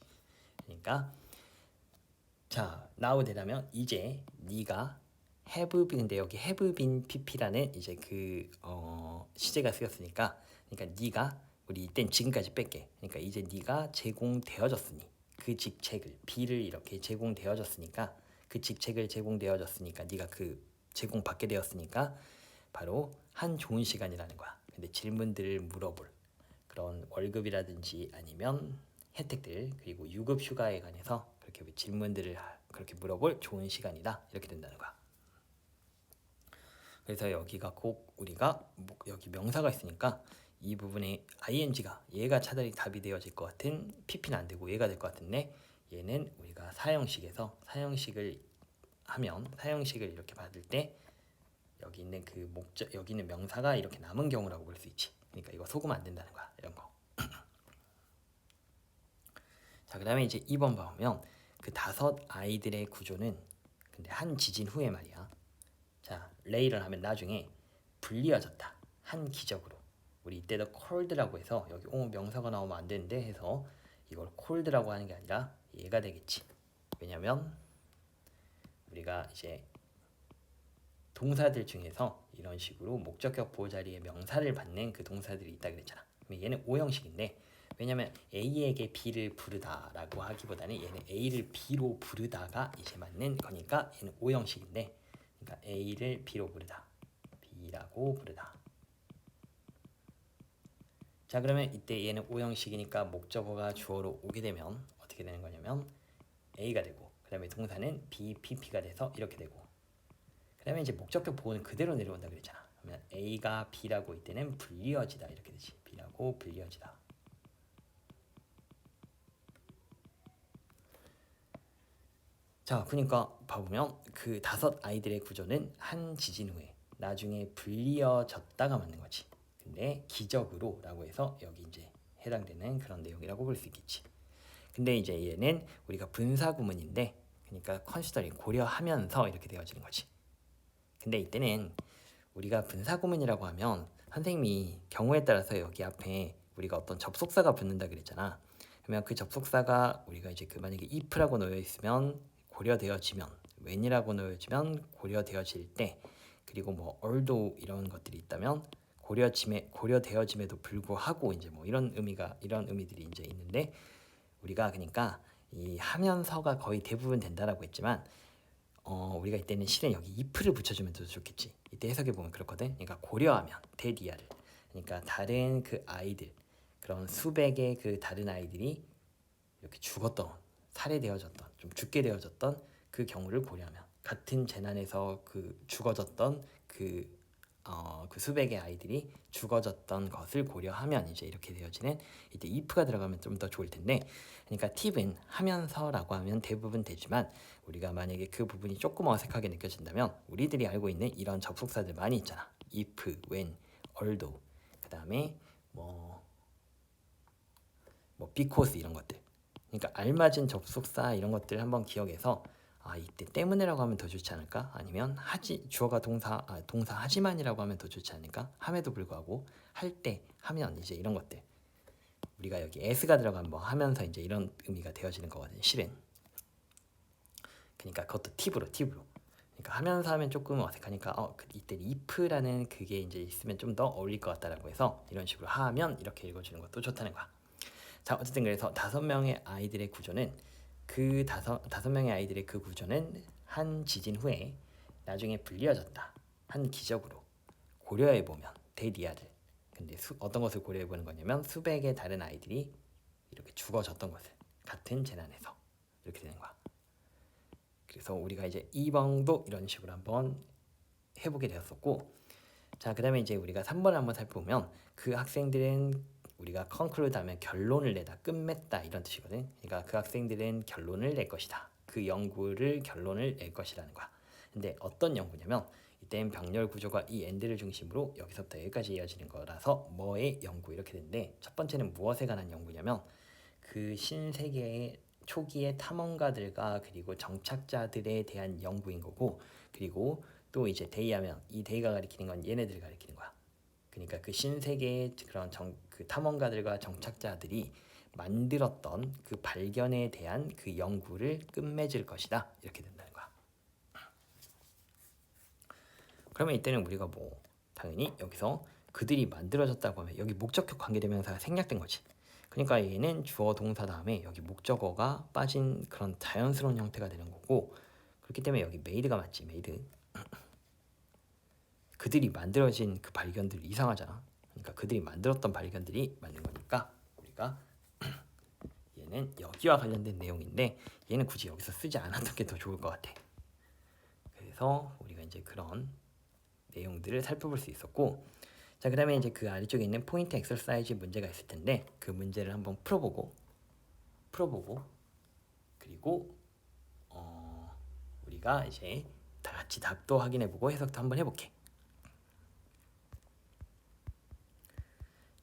그러니까 자, now 되라면 이제 네가 have been, 근데 여기 have been pp라는 이제 시제가 쓰였으니까, 그러니까 네가, 우리 이땐 지금까지 뺄게. 그러니까 이제 네가 제공되어졌으니, 그 직책을 B를 이렇게 제공되어졌으니까, 그 직책을 제공되어졌으니까, 네가 그 제공받게 되었으니까 바로 한 좋은 시간이라는 거야. 근데 질문들을 물어볼 그런 월급이라든지 아니면 혜택들, 그리고 유급 휴가에 관해서 그렇게 질문들을 그렇게 물어볼 좋은 시간이다, 이렇게 된다는 거야. 그래서 여기가 꼭 우리가 여기 명사가 있으니까 이 부분에 ing가 얘가 차라리 답이 되어질 것 같은 pp는 안 되고 얘가 될 것 같은데, 얘는 우리가 사형식에서 사형식을 하면, 사형식을 이렇게 받을 때 여기 있는 그 목적, 여기 있는 명사가 이렇게 남은 경우라고 볼 수 있지. 그러니까 이거 속으면 안 된다는 거야, 이런 거. 자, 그 다음에 이제 2번 보면 그 5 아이들의 구조는, 근데 한 지진 후에 말이야. 자, 레이를 하면 나중에 불리어졌다, 한 기적으로. 우리 이때도 cold라고 해서 여기 명사가 나오면 안 되는데 해서 이걸 cold라고 하는 게 아니라 얘가 되겠지. 왜냐면 우리가 이제 동사들 중에서 이런 식으로 목적격 보호 자리에 명사를 받는 그 동사들이 있다 그랬잖아. 그럼 얘는 O형식인데, 왜냐면 A에게 B를 부르다라고 하기보다는 얘는 A를 B로 부르다가 이제 맞는 거니까 얘는 O형식인데, 그러니까 A를 B로 부르다, B라고 부르다. 자, 그러면 이때 얘는 O형식이니까 목적어가 주어로 오게 되면 어떻게 되는 거냐면 A가 되고, 그 다음에 동사는 B, PP가 돼서 이렇게 되고, 그 다음에 이제 목적격 보호는 그대로 내려온다 그랬잖아. 그러면 A가 B라고 이때는 불리어지다, 이렇게 되지. B라고 불리어지다. 자, 그러니까 봐보면 그 5 아이들의 구조는 한 지진 후에 나중에 불리어졌다가 맞는 거지. 근데 기적으로 라고 해서 여기 이제 해당되는 그런 내용이라고 볼 수 있겠지. 근데 이제 얘는 우리가 분사구문인데, 그러니까 컨시더링, 고려하면서 이렇게 되어지는 거지. 근데 이때는 우리가 분사구문이라고 하면 선생님이 경우에 따라서 여기 앞에 우리가 어떤 접속사가 붙는다 그랬잖아. 그러면 그 접속사가 우리가 이제 그 만약에 if라고 놓여 있으면 고려되어지면, when이라고 놓여지면 고려되어질 때, 그리고 뭐 although 이런 것들이 있다면 고려되어짐에도 불구하고, 이제 뭐 이런 의미들이 이제 있는데, 우리가 그러니까 이 하면서가 거의 대부분 된다라고 했지만, 우리가 이때는 실은 여기 if를 붙여주면 더 좋겠지. 이때 해석해 보면 그렇거든. 그러니까 고려하면 대디아를, 그러니까 다른 그 아이들, 그런 수백의 그 다른 아이들이 이렇게 죽었던, 살해되어졌던, 좀 죽게 되어졌던 그 경우를 고려하면, 같은 재난에서 그 죽어졌던 그 수백의 아이들이 죽어졌던 것을 고려하면 이제 이렇게 되어지는, 이때 if가 들어가면 좀 더 좋을 텐데, 그러니까 팁은 하면서라고 하면 대부분 되지만, 우리가 만약에 그 부분이 조금 어색하게 느껴진다면 우리들이 알고 있는 이런 접속사들 많이 있잖아. if, when, although, 그 다음에 뭐 because 이런 것들. 그러니까 알맞은 접속사 이런 것들 한번 기억해서, 이때 때문에라고 하면 더 좋지 않을까? 아니면 주어가 동사 하지만이라고 하면 더 좋지 않을까? 함에도 불구하고 할 때, 하면, 이제 이런 것들. 우리가 여기 s가 들어가면 뭐 하면서 이제 이런 의미가 되어지는 거거든요, 실은. 그러니까 그것도 팁으로. 그러니까 하면서 하면 조금 어색하니까 이때 if라는 그게 이제 있으면 좀 더 어울릴 것 같다라고 해서 이런 식으로 하면 이렇게 읽어주는 것도 좋다는 거야. 자, 어쨌든 그래서 5명의 아이들의 구조는, 그 다섯 명의 아이들의 그 구조는 한 지진 후에 나중에 불리어졌다, 한 기적으로. 고려해 보면 데디아를, 근데 어떤 것을 고려해 보는 거냐면 수백의 다른 아이들이 이렇게 죽어졌던 것을, 같은 재난에서, 이렇게 되는 거야. 그래서 우리가 이제 2번도 이런 식으로 한번 해보게 되었었고, 자, 그 다음에 이제 우리가 3번을 한번 살펴보면, 그 학생들은, 우리가 conclude 하면 결론을 내다, 끝맺다 이런 뜻이거든. 그러니까 그 학생들은 결론을 낼 것이다, 그 연구를 결론을 낼 것이라는 거야. 근데 어떤 연구냐면, 이때는 병렬 구조가 이 end를 중심으로 여기서부터 여기까지 이어지는 거라서 뭐의 연구 이렇게 되는데, 첫 번째는 무엇에 관한 연구냐면 그 신세계의 초기의 탐험가들과 그리고 정착자들에 대한 연구인 거고, 그리고 또 이제 데이하면 이 데이가 가리키는 건 얘네들을 가리키는 거야. 그러니까 그 신세계의 그런 그 탐험가들과 정착자들이 만들었던 그 발견에 대한 그 연구를 끝맺을 것이다, 이렇게 된다는 거야. 그러면 이때는 우리가 뭐 당연히 여기서 그들이 만들어졌다고 하면 여기 목적격 관계대명사가 생략된 거지. 그러니까 얘는 주어 동사 다음에 여기 목적어가 빠진 그런 자연스러운 형태가 되는 거고, 그렇기 때문에 여기 메이드가 맞지. 메이드. 그들이 만들어진 그 발견들 이상하잖아. 그러니까 그들이 만들었던 발견들이 맞는 거니까 우리가 얘는 여기와 관련된 내용인데 얘는 굳이 여기서 쓰지 않았던 게 더 좋을 것 같아. 그래서 우리가 이제 그런 내용들을 살펴볼 수 있었고, 자 그다음에 이제 그 아래쪽에 있는 포인트 엑서사이즈 문제가 있을 텐데 그 문제를 한번 풀어보고 그리고 우리가 이제 다 같이 답도 확인해보고 해석도 한번 해볼게.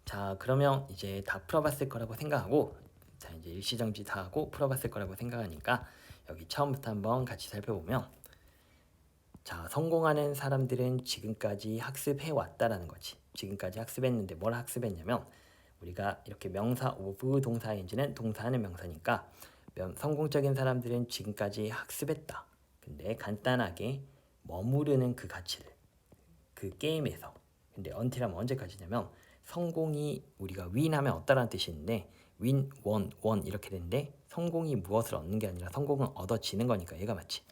자 그러면 이제 다 풀어봤을 거라고 생각하고, 자 이제 일시정지 다 하고 풀어봤을 거라고 생각하니까 여기 처음부터 한번 같이 살펴보면, 자 성공하는 사람들은 지금까지 학습해 왔다라는 거지. 지금까지 학습했는데 뭘 학습했냐면, 우리가 이렇게 명사 of 동사인지는 동사하는 명사니까 성공적인 사람들은 지금까지 학습했다. 근데 간단하게 머무르는 그 가치를 그 게임에서, 근데 until하면 언제까지냐면 성공이 우리가 win하면 얻다라는 뜻이 있는데 win, won 이렇게 되는데 성공이 무엇을 얻는 게 아니라 성공은 얻어지는 거니까 얘가 맞지.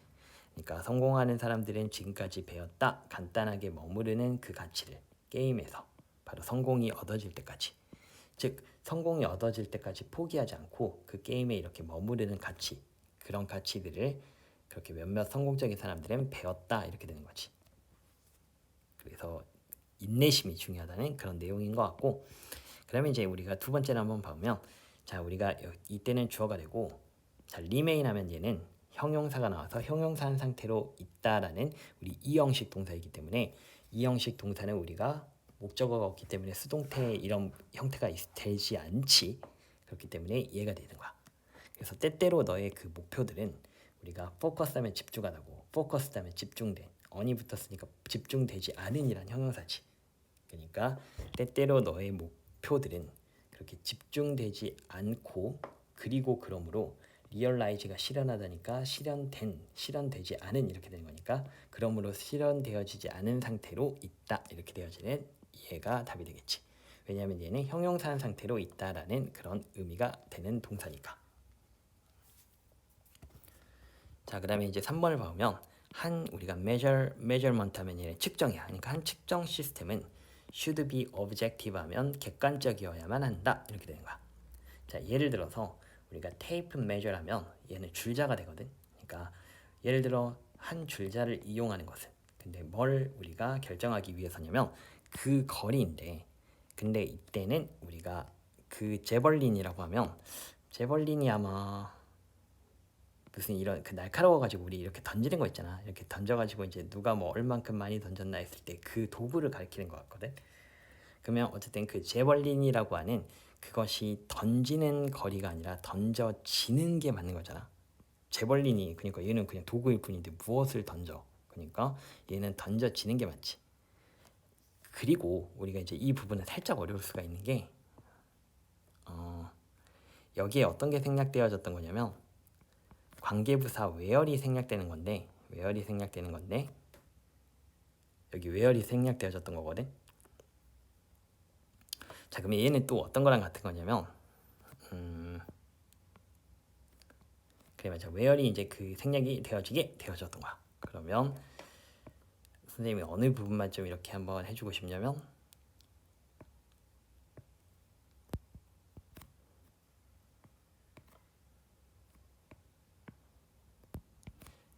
그러니까 성공하는 사람들은 지금까지 배웠다. 간단하게 머무르는 그 가치를 게임에서 바로 성공이 얻어질 때까지, 즉 성공이 얻어질 때까지 포기하지 않고 그 게임에 이렇게 머무르는 가치, 그런 가치들을 그렇게 몇몇 성공적인 사람들은 배웠다 이렇게 되는 거지. 그래서 인내심이 중요하다는 그런 내용인 것 같고, 그러면 이제 우리가 두 번째를 한번 보면, 자 우리가 이때는 주어가 되고, 자 remain 하면 얘는 형용사가 나와서 형용사한 상태로 있다라는 우리 이형식 동사이기 때문에, 이형식 동사는 우리가 목적어가 없기 때문에 수동태 이런 형태가 되지 않지. 그렇기 때문에 이해가 되는 거야. 그래서 때때로 너의 그 목표들은 우리가 포커스하면 집중하다고, 포커스하면 집중된, on이 붙었으니까 집중되지 않은이란 형용사지. 그러니까 때때로 너의 목표들은 그렇게 집중되지 않고, 그리고 그러므로 리얼라이즈가 실현하다니까 실현되지 않은 이렇게 되는 거니까, 그러므로 실현되어지지 않은 상태로 있다 이렇게 되어지는 이해가 답이 되겠지. 왜냐하면 얘는 형용사한 상태로 있다라는 그런 의미가 되는 동사니까. 자 그다음에 이제 3번을 보면, 한 우리가 measurement 하면 얘는 측정이야. 그러니까 한 측정 시스템은 should be objective 하면 객관적이어야만 한다 이렇게 되는 거야. 자 예를 들어서 우리가 테이프 measure 하면 얘는 줄자가 되거든. 그러니까 예를 들어 한 줄자를 이용하는 것은, 근데 뭘 우리가 결정하기 위해서냐면 그 거리인데, 근데 이때는 우리가 그 제벌린이라고 하면, 제벌린이 아마 무슨 이런 그 날카로워가지고 우리 이렇게 던지는 거 있잖아. 이렇게 던져가지고 이제 누가 뭐 얼만큼 많이 던졌나 했을 때 그 도구를 가리키는 것 같거든. 그러면 어쨌든 그 제벌린이라고 하는 그것이 던지는 거리가 아니라 던져지는 게 맞는 거잖아. 제벌린이 그러니까 얘는 그냥 도구일 뿐인데 무엇을 던져? 그러니까 얘는 던져지는 게 맞지. 그리고 우리가 이제 이 부분은 살짝 어려울 수가 있는 게, 여기에 어떤 게 생략되어졌던 거냐면 관계부사 where이 생략되는 건데, 여기 where이 생략되어졌던 거거든. 자 그러면 얘는 또 어떤 거랑 같은 거냐면, 그래 맞아, where이 이제 그 생략이 되어졌던 거야. 그러면 선생님이 어느 부분만 좀 이렇게 한번 해주고 싶냐면,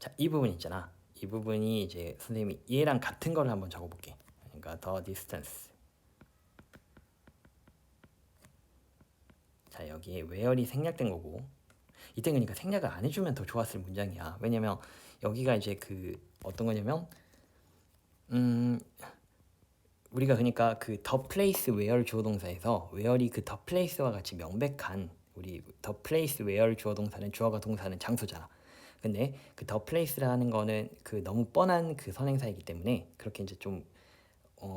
자 이 부분 있잖아. 이 부분이 이제 선생님이 얘랑 같은 거를 한번 적어볼게. 그러니까 the distance. 자 여기에 where이 생략된 거고, 이때 그러니까 생략을 안 해주면 더 좋았을 문장이야. 왜냐면 여기가 이제 그 어떤 거냐면, 우리가 그러니까 그 the place where 주어 동사에서 where이 그 the place와 같이 명백한, 우리 the place where 주어 동사는 주어가 동사는 장소잖아. 근데 그 the place라는 거는 그 너무 뻔한 그 선행사이기 때문에 그렇게 이제 좀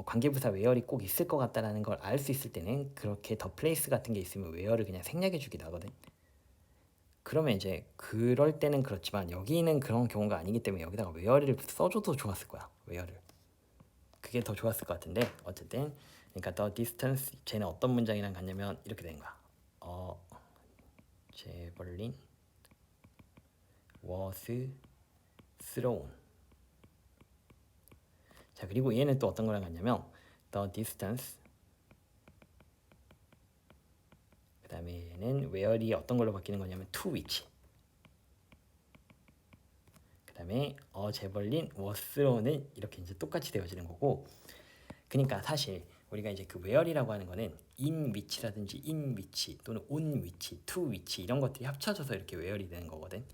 관계부사 where이 꼭 있을 것 같다라는 걸 알 수 있을 때는 그렇게 the place 같은 게 있으면 where를 그냥 생략해 주기도 하거든. 그러면 이제 그럴 때는 그렇지만 여기는 그런 경우가 아니기 때문에 여기다가 where를 써줘도 좋았을 거야. where를. 그게 더 좋았을 것 같은데 어쨌든 그러니까 the distance 쟤는 어떤 문장이랑 같냐면 이렇게 되는 거야. 제벌린 was thrown. 자 그리고 얘는 또 어떤 거랑 같냐면 the distance 그 다음에 얘는 where이 어떤 걸로 바뀌는 거냐면 to which. 그 다음에 제벌린 was thrown은 이렇게 이제 똑같이 되어지는 거고. 그러니까 사실 우리가 이제 그 where이라고 하는 거는 in which라든지 in which 또는 on which, to which 이런 것들이 합쳐져서 이렇게 where이 되는 거거든.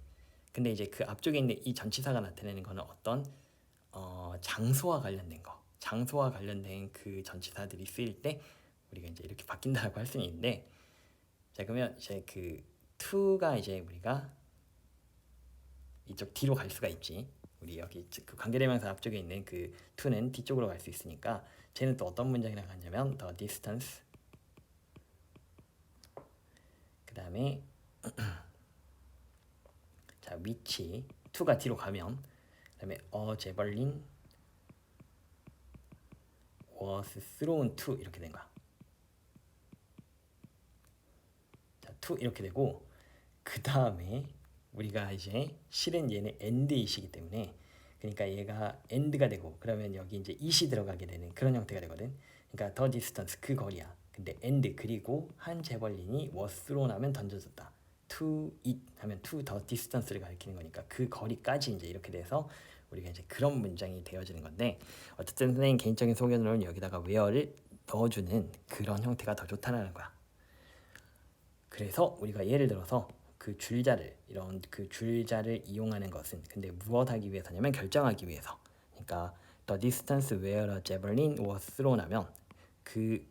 근데 이제 그 앞쪽에 있는 이 전치사가 나타내는 거는 어떤 장소와 관련된 거, 장소와 관련된 그 전치사들이 쓰일 때 우리가 이제 이렇게 바뀐다라고 할 수는 있는데, 자 그러면 이제 그 to가 이제 우리가 이쪽 뒤로 갈 수가 있지. 우리 여기 그 관계대명사 앞쪽에 있는 그 to는 뒤쪽으로 갈 수 있으니까 쟤는 또 어떤 문장이랑 같냐면 the distance 그 다음에 자 which to가 뒤로 가면 그 다음에 제벌린 was thrown to 이렇게 된 거야. 자 to 이렇게 되고 그 다음에 우리가 이제 실은 얘는 and이시기 때문에 그러니까 얘가 and가 되고 그러면 여기 이제 it이 들어가게 되는 그런 형태가 되거든. 그러니까 the distance 그 거리야. 근데 and 그리고 한 재벌린이 was thrown 하면 던져졌다. to it 하면 to the distance를 가리키는 거니까 그 거리까지 이제 이렇게 돼서 우리가 이제 그런 문장이 되어지는 건데 어쨌든 선생님 개인적인 소견으로는 여기다가 where를 넣어주는 그런 형태가 더 좋다는 거야. 그래서 우리가 예를 들어서 그 줄자를 이런 그 줄자를 이용하는 것은 근데 무엇 하기 위해서냐면 결정하기 위해서. 그러니까 the distance where a javelin was thrown 하면 그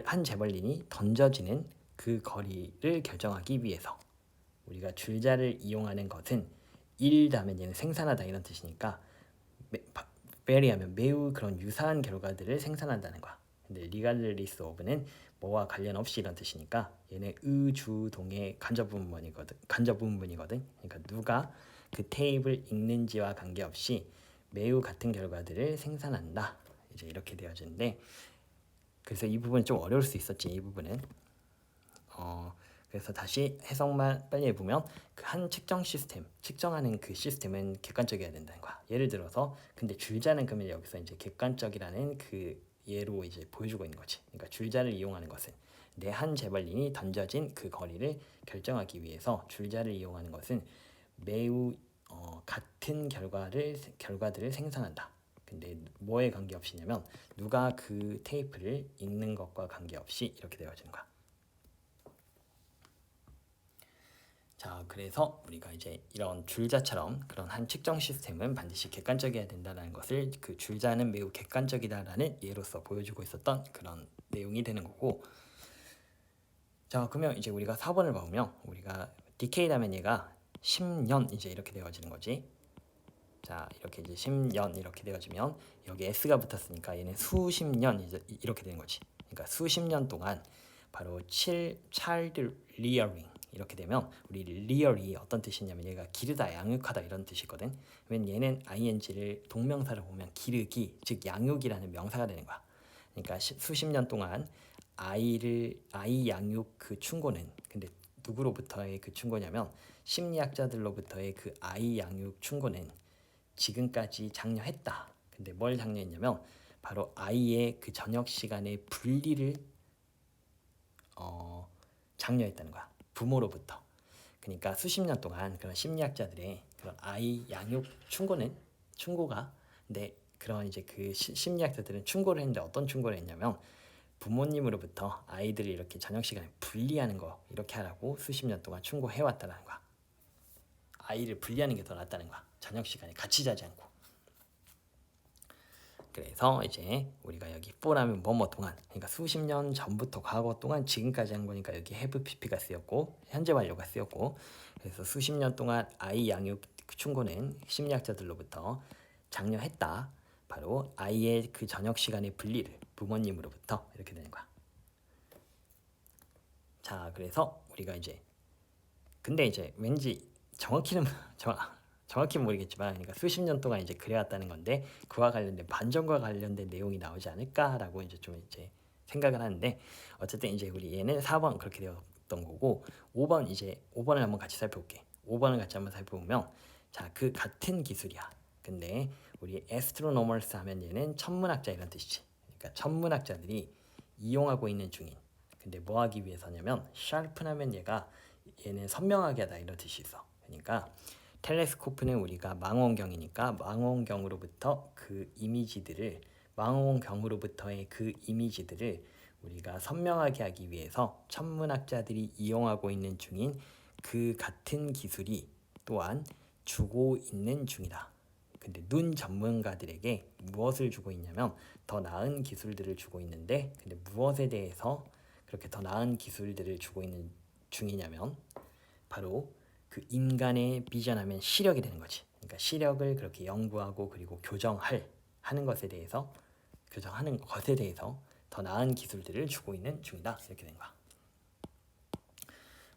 한 제벌린이 던져지는 그 거리를 결정하기 위해서 우리가 줄자를 이용하는 것은 일다면 얘는 생산하다 이런 뜻이니까 very 하면 매우 그런 유사한 결과들을 생산한다는 거야. 근데 regardless of는 뭐와 관련 없이 이런 뜻이니까 얘는 의주동의 간접 부분이거든. 그러니까 누가 그 테이프를 읽는지와 관계없이 매우 같은 결과들을 생산한다. 이제 이렇게 되어지는데 그래서 이 부분은 좀 어려울 수 있었지. 이 부분은 그래서 다시 해석만 빨리 해보면 그 한 측정 시스템, 측정하는 그 시스템은 객관적이어야 된다는 거야. 예를 들어서 근데 줄자는 그러면 여기서 이제 객관적이라는 그 예로 이제 보여주고 있는 거지. 그러니까 줄자를 이용하는 것은 내 한 재벌린이 던져진 그 거리를 결정하기 위해서 줄자를 이용하는 것은 매우 같은 결과들을 생산한다. 근데 뭐에 관계없이냐면 누가 그 테이프를 읽는 것과 관계없이 이렇게 되어지는 거야. 자, 그래서 우리가 이제 이런 줄자처럼 그런 한 측정 시스템은 반드시 객관적이어야 된다는 것을 그 줄자는 매우 객관적이다라는 예로서 보여주고 있었던 그런 내용이 되는 거고. 자, 그러면 이제 우리가 4번을 보면 우리가 decade 하면 얘가 10년 이제 이렇게 되어지는 거지. 자, 이렇게 이제 10년 이렇게 되어지면 여기 s가 붙었으니까 얘는 수십 년 이제 이렇게 되는 거지. 그러니까 수십 년 동안 바로 child rearing 이렇게 되면 우리 rear이 어떤 뜻이냐면 얘가 기르다, 양육하다 이런 뜻이거든. 왜냐면 얘는 ing를 동명사로 보면 기르기, 즉 양육이라는 명사가 되는 거야. 그러니까 수십 년 동안 아이 양육 그 충고는 근데 누구로부터의 그 충고냐면 심리학자들로부터의 그 아이 양육 충고는 지금까지 장려했다. 근데 뭘 장려했냐면 바로 아이의 그 저녁 시간의 분리를 장려했다는 거야. 부모로부터. 그러니까 수십 년 동안 그런 심리학자들의 그런 아이 양육 충고가 근데 그런 이제 그 심리학자들은 충고를 했는데 어떤 충고를 했냐면 부모님으로부터 아이들을 이렇게 저녁 시간에 분리하는 거 이렇게 하라고 수십 년 동안 충고해 왔다는 거야. 아이를 분리하는 게 더 낫다는 거야. 저녁 시간에 같이 자지 않고. 그래서 이제 우리가 여기 for라면 뭐뭐 동안 그러니까 수십 년 전부터 과거 동안 지금까지 한 거니까 여기 have pp가 쓰였고 현재 완료가 쓰였고 그래서 수십 년 동안 아이 양육 충고는 심리학자들로부터 장려했다. 바로 아이의 그 저녁 시간의 분리를 부모님으로부터 이렇게 되는 거야. 자, 그래서 우리가 이제 근데 이제 왠지 정확히는 정확히 모르겠지만 그러니까 수십 년 동안 이제 그래왔다는 건데 그와 관련된 반전과 관련된 내용이 나오지 않을까라고 이제 좀 이제 생각을 하는데 어쨌든 이제 우리 얘는 4번 그렇게 되었던 거고 5번 이제 5번을 한번 같이 살펴볼게. 5번을 같이 한번 살펴보면 자, 그 같은 기술이야. 근데 우리 astronomers 하면 얘는 천문학자 이런 뜻이지. 그러니까 천문학자들이 이용하고 있는 중인. 근데 뭐 하기 위해서냐면 sharpen하면 얘는 선명하게 하다 이런 뜻이 있어. 그러니까 텔레스코프는 우리가 망원경이니까 망원경으로부터 그 이미지들을 망원경으로부터의 그 이미지들을 우리가 선명하게 하기 위해서 천문학자들이 이용하고 있는 중인 그 같은 기술이 또한 주고 있는 중이다. 근데 눈 전문가들에게 무엇을 주고 있냐면 더 나은 기술들을 주고 있는데 근데 무엇에 대해서 그렇게 더 나은 기술들을 주고 있는 중이냐면 바로 그 인간의 비전하면 시력이 되는 거지. 그러니까 시력을 그렇게 연구하고 그리고 하는 것에 대해서 교정하는 것에 대해서 더 나은 기술들을 주고 있는 중이다. 이렇게 된 거야.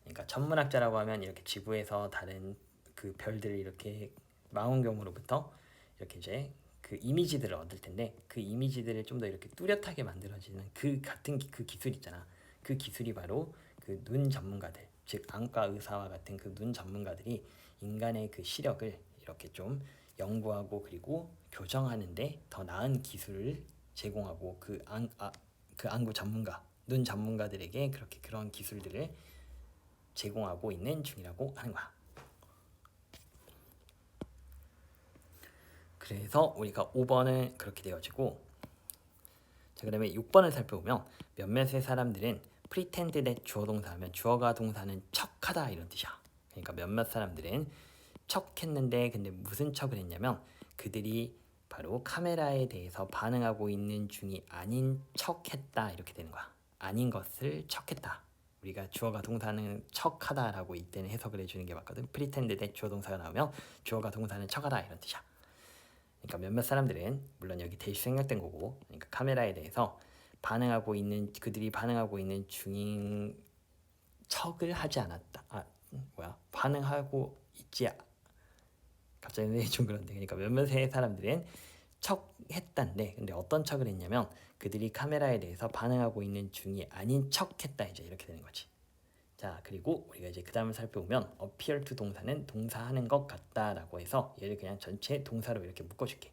그러니까 천문학자라고 하면 이렇게 지구에서 다른 그 별들을 이렇게 망원경으로부터 이렇게 이제 그 이미지들을 얻을 텐데 그 이미지들을 좀 더 이렇게 뚜렷하게 만들어지는 그 같은 그 기술 있잖아. 그 기술이 바로 그 눈 전문가들, 즉 안과 의사와 같은 그 눈 전문가들이 인간의 그 시력을 이렇게 좀 연구하고 그리고 교정하는데 더 나은 기술을 제공하고 그 안구 전문가, 눈 전문가들에게 그렇게 그런 기술들을 제공하고 있는 중이라고 하는 거야. 그래서 우리가 5번은 그렇게 되어지고 자 그다음에 6번을 살펴보면 몇몇의 사람들은 pretend that 주어 동사 하면 주어가 동사는 척하다 이런 뜻이야. 그러니까 몇몇 사람들은 척했는데 근데 무슨 척을 했냐면 그들이 바로 카메라에 대해서 반응하고 있는 중이 아닌 척했다 이렇게 되는 거야. 아닌 것을 척했다. 우리가 주어가 동사는 척하다라고 이때는 해석을 해주는 게 맞거든. pretend that 주어 동사가 나오면 주어가 동사는 척하다 이런 뜻이야. 그러니까 몇몇 사람들은 물론 여기 대시 생략된 거고 그러니까 카메라에 대해서 그들이 반응하고 있는 중인 척을 하지 않았다. 반응하고 있지 갑자기 좀 그런데 그러니까 몇몇의 사람들은 척했단데 근데 어떤 척을 했냐면 그들이 카메라에 대해서 반응하고 있는 중이 아닌 척했다 이제 이렇게 되는 거지. 자 그리고 우리가 이제 그 다음을 살펴보면 appear to 동사는 동사하는 것 같다라고 해서 얘를 그냥 전체 동사로 이렇게 묶어줄게.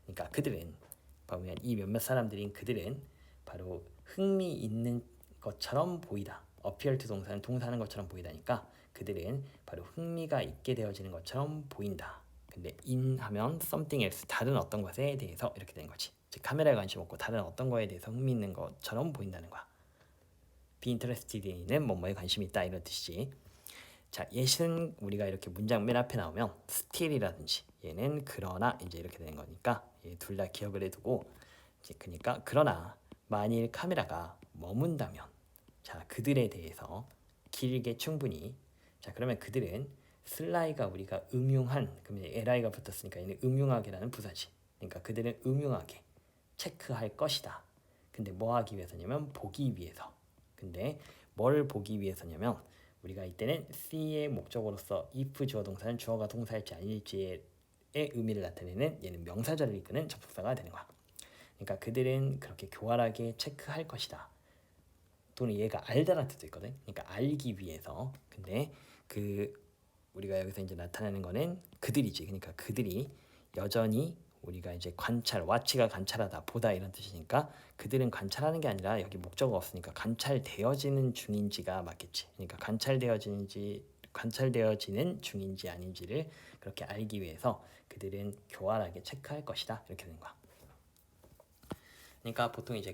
그러니까 그들은 보면 이 몇몇 사람들인 그들은 바로 흥미 있는 것처럼 보이다. appear to 동사는 동사하는 것처럼 보이다니까 그들은 바로 흥미가 있게 되어지는 것처럼 보인다. 근데 in 하면 something else 다른 어떤 것에 대해서 이렇게 되는 거지. 즉 카메라에 관심 없고 다른 어떤 거에 대해서 흥미 있는 것처럼 보인다는 거야. be interested in은 뭐뭐에 관심이 있다 이런 뜻이지. 자, 예시는 우리가 이렇게 문장 맨 앞에 나오면 still이라든지 얘는 그러나 이제 이렇게 되는 거니까 둘 다 기억을 해두고 이제 그러니까 그러나 만일 카메라가 머문다면 자 그들에 대해서 길게 충분히 자 그러면 그들은 슬라이가 우리가 음흉한 그러면 li가 붙었으니까 얘는 음흉하게라는 부사지. 그러니까 그들은 음흉하게 체크할 것이다. 근데 뭐 하기 위해서냐면 보기 위해서. 근데 뭘 보기 위해서냐면 우리가 이때는 see의 목적어로서 if 주어 동사는 주어가 동사일지 아닐지의 의미를 나타내는 얘는 명사절을 이끄는 접속사가 되는 거야. 그러니까 그들은 그렇게 교활하게 체크할 것이다. 또는 얘가 알다라는 뜻도 있거든. 그러니까 알기 위해서. 근데 그 우리가 여기서 이제 나타내는 거는 그들이지. 그러니까 그들이 여전히 우리가 이제 관찰, watch가 관찰하다, 보다 이런 뜻이니까 그들은 관찰하는 게 아니라 여기 목적어가 없으니까 관찰되어지는 중인지가 맞겠지. 그러니까 관찰되어지는 중인지 아닌지를 그렇게 알기 위해서 그들은 교활하게 체크할 것이다. 이렇게 되는 거야. 그러니까 보통 이제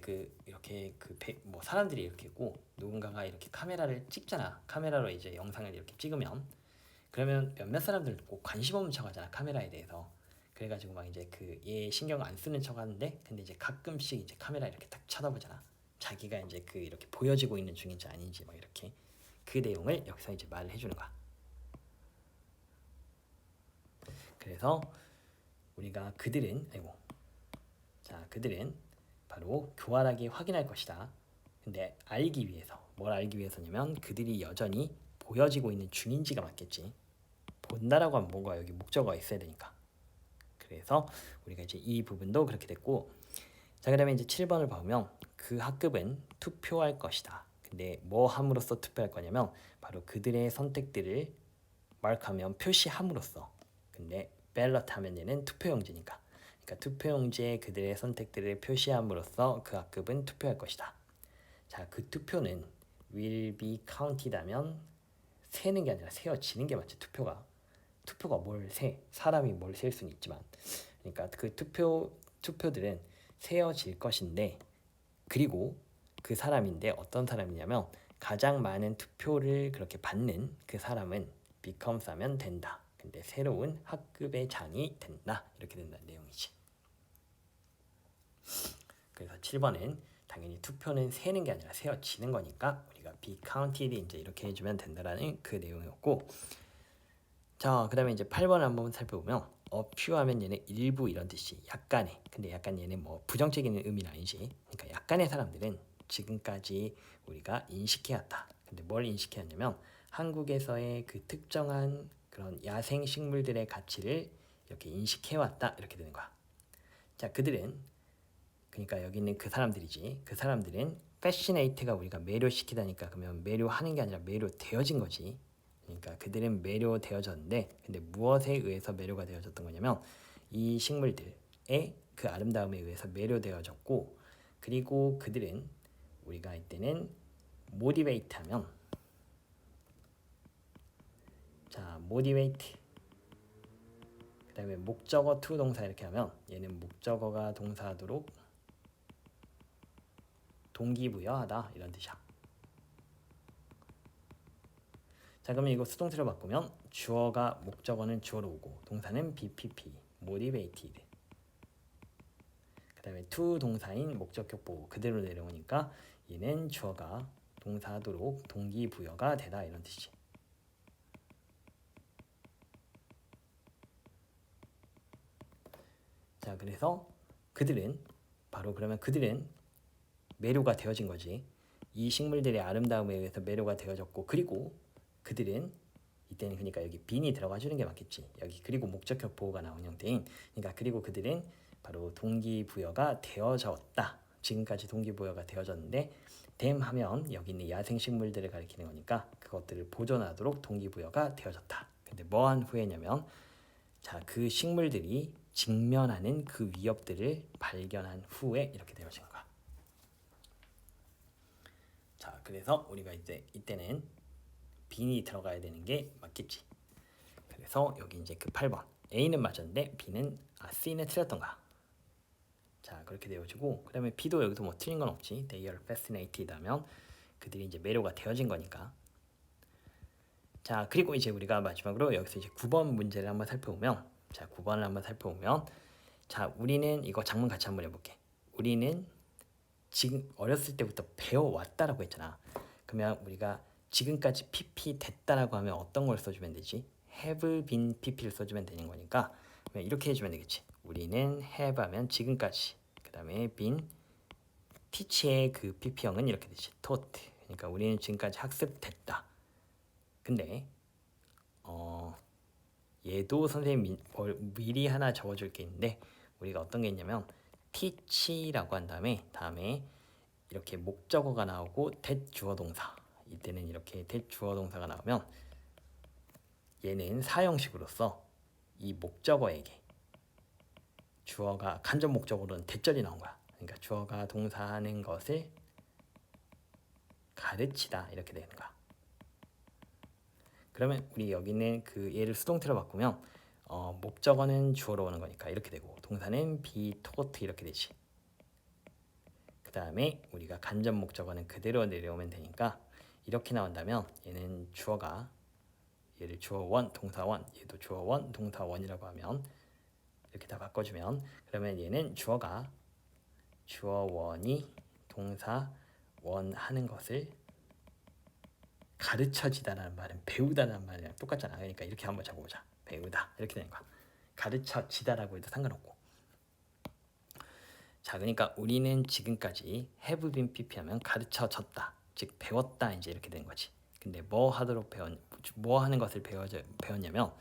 뭐 사람들이 이렇게 있고 누군가가 이렇게 카메라를 찍잖아. 카메라로 이제 영상을 이렇게 찍으면 그러면 몇몇 사람들 꼭 관심 없는 척하잖아 카메라에 대해서. 그래가지고 막 이제 얘 신경 안 쓰는 척하는데 근데 이제 가끔씩 이제 카메라 이렇게 딱 쳐다보잖아. 자기가 이제 이렇게 보여지고 있는 중인지 아닌지 막 이렇게 그 내용을 여기서 이제 말을 해주는 거야. 그래서 우리가 그들은 바로 교활하게 확인할 것이다. 근데 알기 위해서 뭘 알기 위해서냐면 그들이 여전히 보여지고 있는 중인지가 맞겠지. 본다라고 하면 뭔가 여기 목적어가 있어야 되니까. 그래서 우리가 이제 이 부분도 그렇게 됐고, 자 그다음에 이제 7번을 보면 그 학급은 투표할 것이다. 근데 뭐 함으로써 투표할 거냐면 바로 그들의 선택들을 마크하면 표시함으로써. 근데 벨럿 하면 얘는 투표용지니까. 그러니까 투표용지에 그들의 선택들을 표시함으로써 그 학급은 투표할 것이다. 자, 그 투표는 will be counted 하면 세는 게 아니라 세어지는 게 맞지. 투표가 뭘 세, 사람이 뭘 셀 수는 있지만, 그러니까 그 투표들은 세어질 것인데, 그리고 그 사람인데 어떤 사람이냐면 가장 많은 투표를 그렇게 받는 그 사람은 becomes 하면 된다. 근데 새로운 학급의 장이 된다. 이렇게 된다는 내용이지. 그래서 7번은 당연히 투표는 세는 게 아니라 세어지는 거니까 우리가 be counted 이제 이렇게 해주면 된다라는 그 내용이었고, 자 그다음에 이제 8번을 한번 살펴보면 a few 하면 얘는 일부 이런 뜻이 약간의, 근데 약간 얘는 뭐 부정적인 의미는 아니지. 그러니까 약간의 사람들은 지금까지 우리가 인식해왔다. 근데 뭘 인식해왔냐면 한국에서의 그 특정한 그런 야생 식물들의 가치를 이렇게 인식해왔다. 이렇게 되는 거야. 자 그들은, 그러니까 여기 있는 그 사람들이지. 그 사람들은 패시네이트가 우리가 매료시키다니까, 그러면 매료하는 게 아니라 매료되어진 거지. 그러니까 그들은 매료되어졌는데, 근데 무엇에 의해서 매료가 되어졌던 거냐면 이 식물들의 그 아름다움에 의해서 매료되어졌고, 그리고 그들은 우리가 이때는 모티베이트 하면, 자 모티베이트 그 다음에 목적어 to 동사 이렇게 하면 얘는 목적어가 동사하도록 동기부여하다 이런 뜻이야. 자 그러면 이거 수동태로 바꾸면 주어가 목적어는 주어로 오고 동사는 BPP motivated, 그 다음에 to 동사인 목적격 보고 그대로 내려오니까 얘는 주어가 동사하도록 동기부여가 되다 이런 뜻이지. 자 그래서 그들은 바로 그러면 그들은 매료가 되어진 거지. 이 식물들의 아름다움에 의해서 매료가 되어졌고, 그리고 그들은 이때는 그러니까 여기 빈이 들어가 주는 게 맞겠지. 여기 그리고 목적격 보호가 나온 형태인, 그러니까 그리고 그들은 바로 동기부여가 되어졌다. 지금까지 동기부여가 되어졌는데 댐 하면 여기 있는 야생식물들을 가리키는 거니까 그것들을 보존하도록 동기부여가 되어졌다. 근데 뭐한 후에냐면 자 그 식물들이 직면하는 그 위협들을 발견한 후에 이렇게 되어진 거야. 자 그래서 우리가 이제 이때는 빈이 들어가야 되는 게 맞겠지. 그래서 여기 이제 그 8번 A는 맞았는데 B는 C는 틀렸던가. 자 그렇게 되어지고, 그 다음에 B도 여기도 뭐 틀린 건 없지. They are fascinated 하면 그들이 이제 매료가 되어진 거니까. 자 그리고 이제 우리가 마지막으로 여기서 이제 9번 문제를 한번 살펴보면, 자 9번을 한번 살펴보면, 자 우리는 이거 작문 같이 한번 해볼게. 우리는 지금 어렸을 때부터 배워왔다라고 했잖아. 그러면 우리가 지금까지 PP 됐다라고 하면 어떤 걸 써주면 되지? have been PP를 써주면 되는 거니까 그러면 이렇게 해주면 되겠지. 우리는 have 하면 지금까지, 그 다음에 been teach의 그 PP형은 이렇게 되지. taught. 그러니까 우리는 지금까지 학습됐다. 근데 얘도 선생님 미리 하나 적어줄 게 있는데, 우리가 어떤 게 있냐면 teach라고 한 다음에 이렇게 목적어가 나오고 대주어 동사, 이때는 이렇게 대주어 동사가 나오면 얘는 사형식으로서 이 목적어에게 주어가 간접 목적어로는 대절이 나온 거야. 그러니까 주어가 동사하는 것을 가르치다 이렇게 되는 거야. 그러면 우리 여기는 그 얘를 수동태로 바꾸면 목적어는 주어로 오는 거니까 이렇게 되고 동사는 be taught 이렇게 되지. 그 다음에 우리가 간접 목적어는 그대로 내려오면 되니까 이렇게 나온다면 얘는 주어가, 얘를 주어 원 동사 원, 얘도 주어 원 동사 원이라고 하면 이렇게 다 바꿔주면, 그러면 얘는 주어가 주어 원이 동사 원 하는 것을 가르쳐지다라는 말은 배우다라는 말이랑 똑같잖아. 그러니까 이렇게 한번 적어보자. 배우다 이렇게 되는 거야. 가르쳐지다라고 해도 상관없고. 자 그러니까 우리는 지금까지 have been PP 하면 가르쳐졌다, 즉 배웠다 이제 이렇게 되는 거지. 근데 뭐 하는 것을 배웠냐면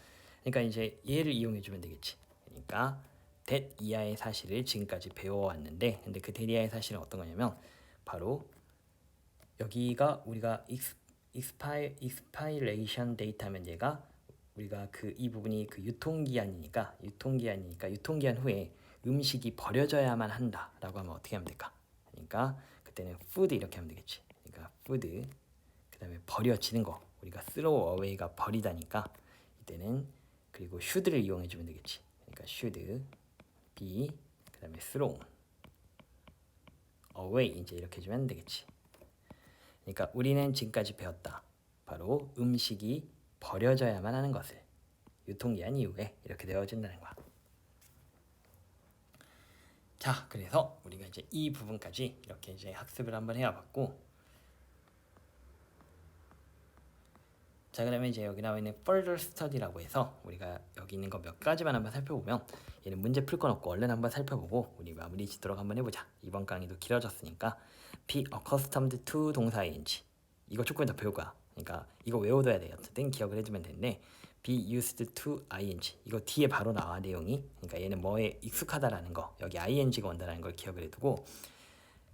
그러니까 이제 얘를 이용해 주면 되겠지. 그러니까 that 이하의 사실을 지금까지 배워왔는데, 근데 그 that 이하의 사실은 어떤 거냐면 바로 여기가 우리가 expiration date 하면 얘가 우리가 그 이 부분이 그 유통기한이니까 유통기한 후에 음식이 버려져야만 한다라고 하면 어떻게 하면 될까? 그러니까 그때는 food 이렇게 하면 되겠지. 그러니까 food 그다음에 버려지는 거 우리가 throw away가 버리다니까 이때는 그리고 should를 이용해 주면 되겠지. 그러니까 should be 그다음에 thrown away 이제 이렇게 해주면 되겠지. 그러니까 우리는 지금까지 배웠다. 바로 음식이 버려져야만 하는 것을 유통기한 이후에 이렇게 되어진다는 거야. 자, 그래서 우리가 이제 이 부분까지 이렇게 이제 학습을 한번 해와봤고, 자 그러면 이제 여기 나와 있는 further study라고 해서 우리가 여기 있는 거 몇 가지만 한번 살펴보면 얘는 문제 풀 건 없고 얼른 한번 살펴보고 우리 마무리 짓도록 한번 해보자. 이번 강의도 길어졌으니까 be accustomed to 동사 ing 이거 조금 더 배울 거야. 그러니까 이거 외워둬야 돼. 어쨌든 기억을 해주면 되는데 be used to ing 이거 뒤에 바로 나와 내용이. 그러니까 얘는 뭐에 익숙하다라는 거 여기 ing가 온다라는 걸 기억을 해두고,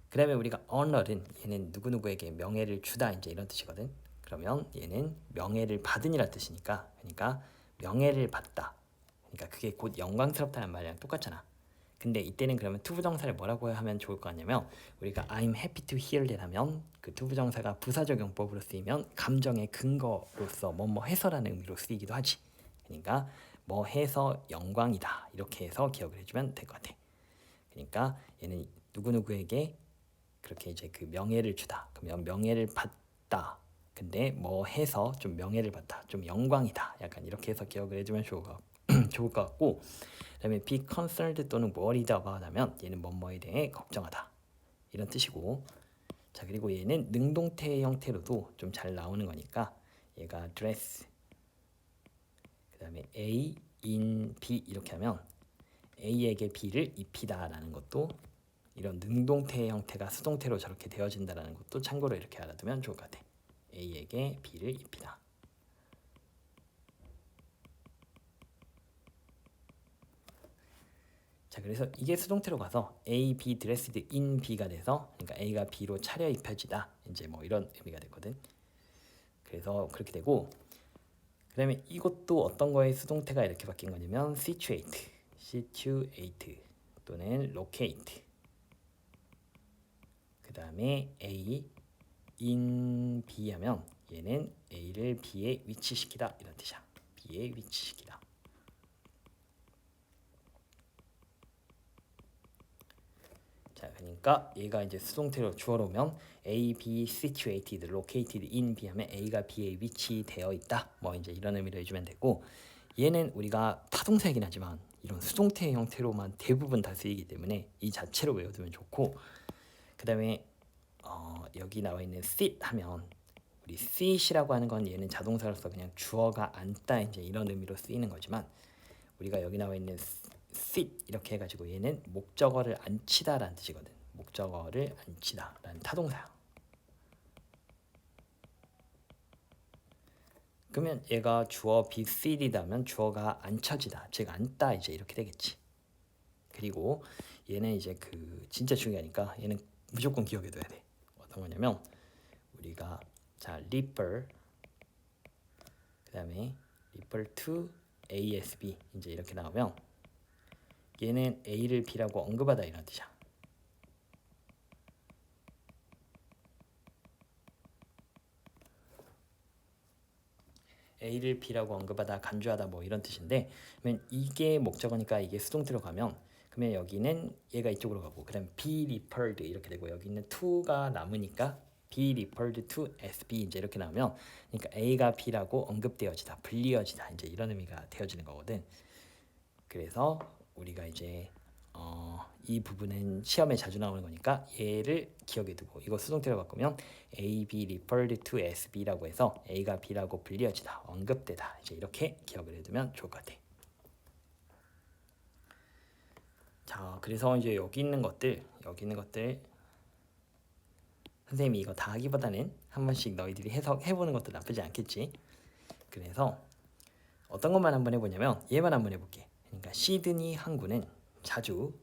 그 다음에 우리가 honor은 얘는 누구누구에게 명예를 주다 이제 이런 뜻이거든. 그러면 얘는 명예를 받은이라 뜻이니까 그러니까 명예를 받다. 그러니까 그게 곧 영광스럽다는 말이랑 똑같잖아. 근데 이때는 그러면 투부정사를 뭐라고 하면 좋을 것 같냐면 우리가 I'm happy to hear that 하면 그 투부정사가 부사적 용법으로 쓰이면 감정의 근거로서 뭐뭐 해서라는 의미로 쓰이기도 하지. 그러니까 뭐 해서 영광이다 이렇게 해서 기억을 해주면 될 것 같아. 그러니까 얘는 누구누구에게 그렇게 이제 그 명예를 주다. 그러면 명예를 받다. 근데 뭐 해서 좀 명예를 받다. 좀 영광이다. 약간 이렇게 해서 기억을 해주면 좋을 것 같고, 그다음에 be concerned 또는 worried about 하면 얘는 뭐뭐에 대해 걱정하다. 이런 뜻이고, 자 그리고 얘는 능동태 형태로도 좀 잘 나오는 거니까 얘가 dress 그다음에 A in B 이렇게 하면 A에게 B를 입히다라는 것도 이런 능동태 형태가 수동태로 저렇게 되어진다라는 것도 참고로 이렇게 알아두면 좋을 것 같아. A에게 B를 입히다. 자 그래서 이게 수동태로 가서 A, B dressed in B가 돼서 그러니까 A가 B로 차려입혀지다 이제 뭐 이런 의미가 되거든. 그래서 그렇게 되고, 그 다음에 이것도 어떤 거에 수동태가 이렇게 바뀐 거냐면 situate 또는 locate 그 다음에 A in B 하면 얘는 A를 B에 위치시키다 이런 뜻이야. B에 위치시키다. 자 그러니까 얘가 이제 수동태로 주어로 오면 A, B situated, located in B 하면 A가 B에 위치되어 있다. 뭐 이제 이런 의미로 해주면 되고, 얘는 우리가 타동사이긴 하지만 이런 수동태 형태로만 대부분 다 쓰이기 때문에 이 자체로 외워두면 좋고, 그 다음에 여기 나와 있는 sit 하면 우리 sit이라고 하는 건 얘는 자동사로서 그냥 주어가 앉다 이제 이런 의미로 쓰이는 거지만 우리가 여기 나와 있는 sit 이렇게 해가지고 얘는 목적어를 앉히다라는 뜻이거든. 목적어를 앉히다라는 타동사야. 그러면 얘가 주어 be sit이다면 주어가 앉혀지다, 즉 앉다 이제 이렇게 되겠지. 그리고 얘는 이제 그 진짜 중요하니까 얘는 무조건 기억해둬야 돼. 어떤 거냐면 우리가 자 refer 그 다음에 refer to A, S, B 이제 이렇게 나오면 얘는 A를 B라고 언급하다 이런 뜻이야. A를 B라고 언급하다, 간주하다 뭐 이런 뜻인데, 그러면 이게 목적어니까 이게 수동태로 가면 그러면 여기는 얘가 이쪽으로 가고 그다음 be referred 이렇게 되고 여기 있는 to가 남으니까 be referred to as B 이제 이렇게 나오면 그러니까 A가 B라고 언급되어지다, 불리어지다 이제 이런 의미가 되어지는 거거든. 그래서 우리가 이제 이 부분은 시험에 자주 나오는 거니까 얘를 기억해 두고 이거 수동태로 바꾸면 A, B referred to as B라고 해서 A가 B라고 불리어지다, 언급되다 이제 이렇게 기억을 해두면 좋을 것 같아. 자 그래서 이제 여기 있는 것들 선생님이 이거 다 하기보다는 한 번씩 너희들이 해석해보는 것도 나쁘지 않겠지. 그래서 어떤 것만 한번 해보냐면 얘만 한번 해볼게. 그러니까 시드니 항구는 자주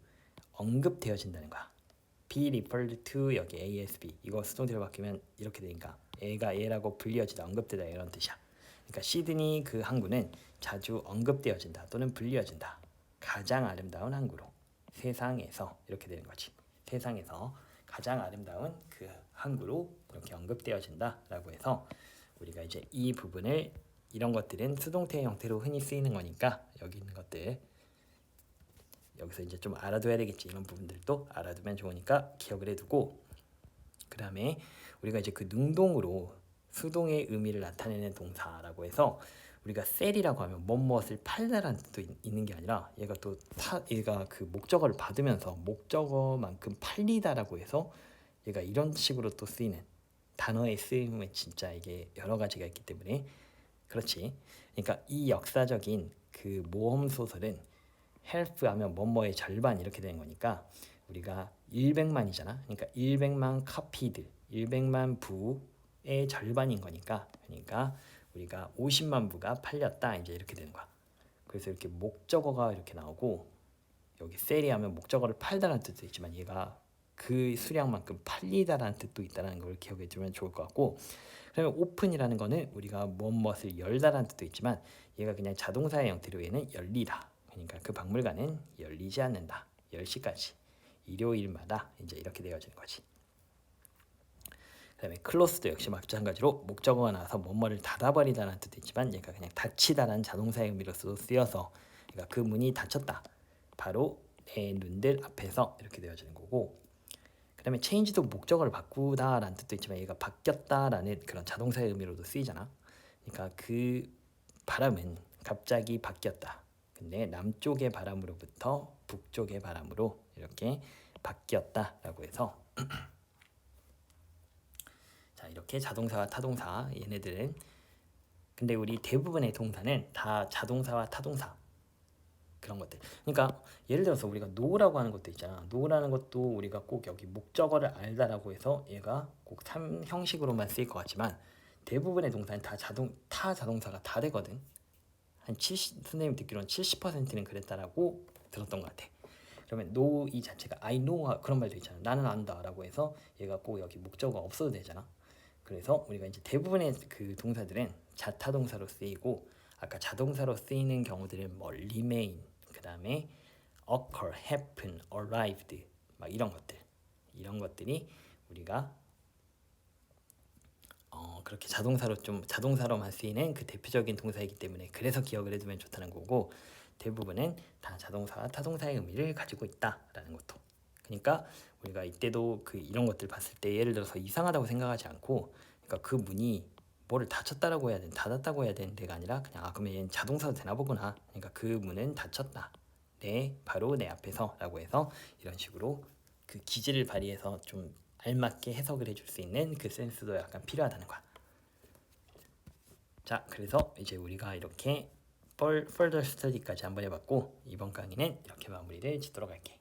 언급되어진다는 거야. be referred to 여기 ASB 이거 수동태로 바뀌면 이렇게 되니까 얘가 얘라고 불리어지다 언급되다 이런 뜻이야. 그러니까 시드니 그 항구는 자주 언급되어진다 또는 불리어진다. 가장 아름다운 항구로 세상에서 이렇게 되는 거지. 세상에서 가장 아름다운 그 항구로 이렇게 언급되어진다라고 해서 우리가 이제 이 부분을 이런 것들은 수동태 형태로 흔히 쓰이는 거니까 여기 있는 것들 여기서 이제 좀 알아둬야 되겠지. 이런 부분들도 알아두면 좋으니까 기억을 해두고 그 다음에 우리가 이제 그 능동으로 수동의 의미를 나타내는 동사라고 해서 우리가 셀이라고 하면 무엇을 팔다라는 뜻도 있는 게 아니라 얘가 그 목적어를 받으면서 목적어만큼 팔리다라고 해서 얘가 이런 식으로 또 쓰이는 단어의 쓰임은 진짜 이게 여러 가지가 있기 때문에 그렇지. 그러니까 이 역사적인 그 모험 소설은 헬프 하면 뭐뭐의 절반 이렇게 되는 거니까 우리가 100만이잖아. 그러니까 100만 카피들, 100만 부의 절반인 거니까 그러니까 우리가 50만 부가 팔렸다 이제 이렇게 되는 거야. 그래서 이렇게 목적어가 이렇게 나오고 여기 셀이 하면 목적어를 팔다라는 뜻도 있지만 얘가 그 수량만큼 팔리다라는 뜻도 있다는 걸 기억해 두면 좋을 것 같고 그러면 오픈이라는 거는 우리가 무엇을 열다라는 뜻도 있지만 얘가 그냥 자동사의 형태로 얘는 열리다. 그러니까 그 박물관은 열리지 않는다. 10시까지 일요일마다 이제 이렇게 되어지는 거지. 그다음에 클로스도 역시 마찬가지로 목적어가 나와서 뭐뭐를 닫아버리다라는 뜻도 있지만 얘가 그냥 닫히다라는 자동사의 의미로서도 쓰여서 그러니까 그 문이 닫혔다. 바로 내 눈들 앞에서 이렇게 되어지는 거고 그 다음에 change도 목적어를 바꾸다라는 뜻도 있지만 얘가 바뀌었다라는 그런 자동사의 의미로도 쓰이잖아. 그러니까 그 바람은 갑자기 바뀌었다. 근데 남쪽의 바람으로부터 북쪽의 바람으로 이렇게 바뀌었다라고 해서 자 이렇게 자동사와 타동사 얘네들은 근데 우리 대부분의 동사는 다 자동사와 타동사 그런 것들. 그러니까 예를 들어서 우리가 no라고 하는 것도 있잖아. no라는 것도 우리가 꼭 여기 목적어를 알다라고 해서 얘가 꼭 3형식으로만 쓰일 것 같지만 대부분의 동사는 다 타 자동사가 다 되거든. 한 70, 선생님 듣기로는 70%는 그랬다라고 들었던 것 같아. 그러면 know 이 자체가 I know 그런 말도 있잖아. 나는 안다라고 해서 얘가 꼭 여기 목적어가 없어도 되잖아. 그래서 우리가 이제 대부분의 그 동사들은 자타동사로 쓰이고 아까 자동사로 쓰이는 경우들은 뭐 remain, 그 다음에 occur, happen, arrived 막 이런 것들이 우리가 그렇게 자동사로만 쓰이는 그 대표적인 동사이기 때문에 그래서 기억을 해두면 좋다는 거고 대부분은 다 자동사와 타동사의 의미를 가지고 있다라는 것도. 그러니까 우리가 이때도 그 이런 것들 봤을 때 예를 들어서 이상하다고 생각하지 않고 그러니까 그 문이 뭐를 닫혔다라고 해야 닫았다고 해야 되는 데가 아니라 그냥 그러면 얘는 자동사도 되나 보구나. 그러니까 그 문은 닫혔다. 바로 내 앞에서라고 해서 이런 식으로 그 기질을 발휘해서 좀 알맞게 해석을 해줄 수 있는 그 센스도 약간 필요하다는 거야. 자, 그래서 이제 우리가 이렇게 further study까지 한번 해봤고 이번 강의는 이렇게 마무리를 짓도록 할게.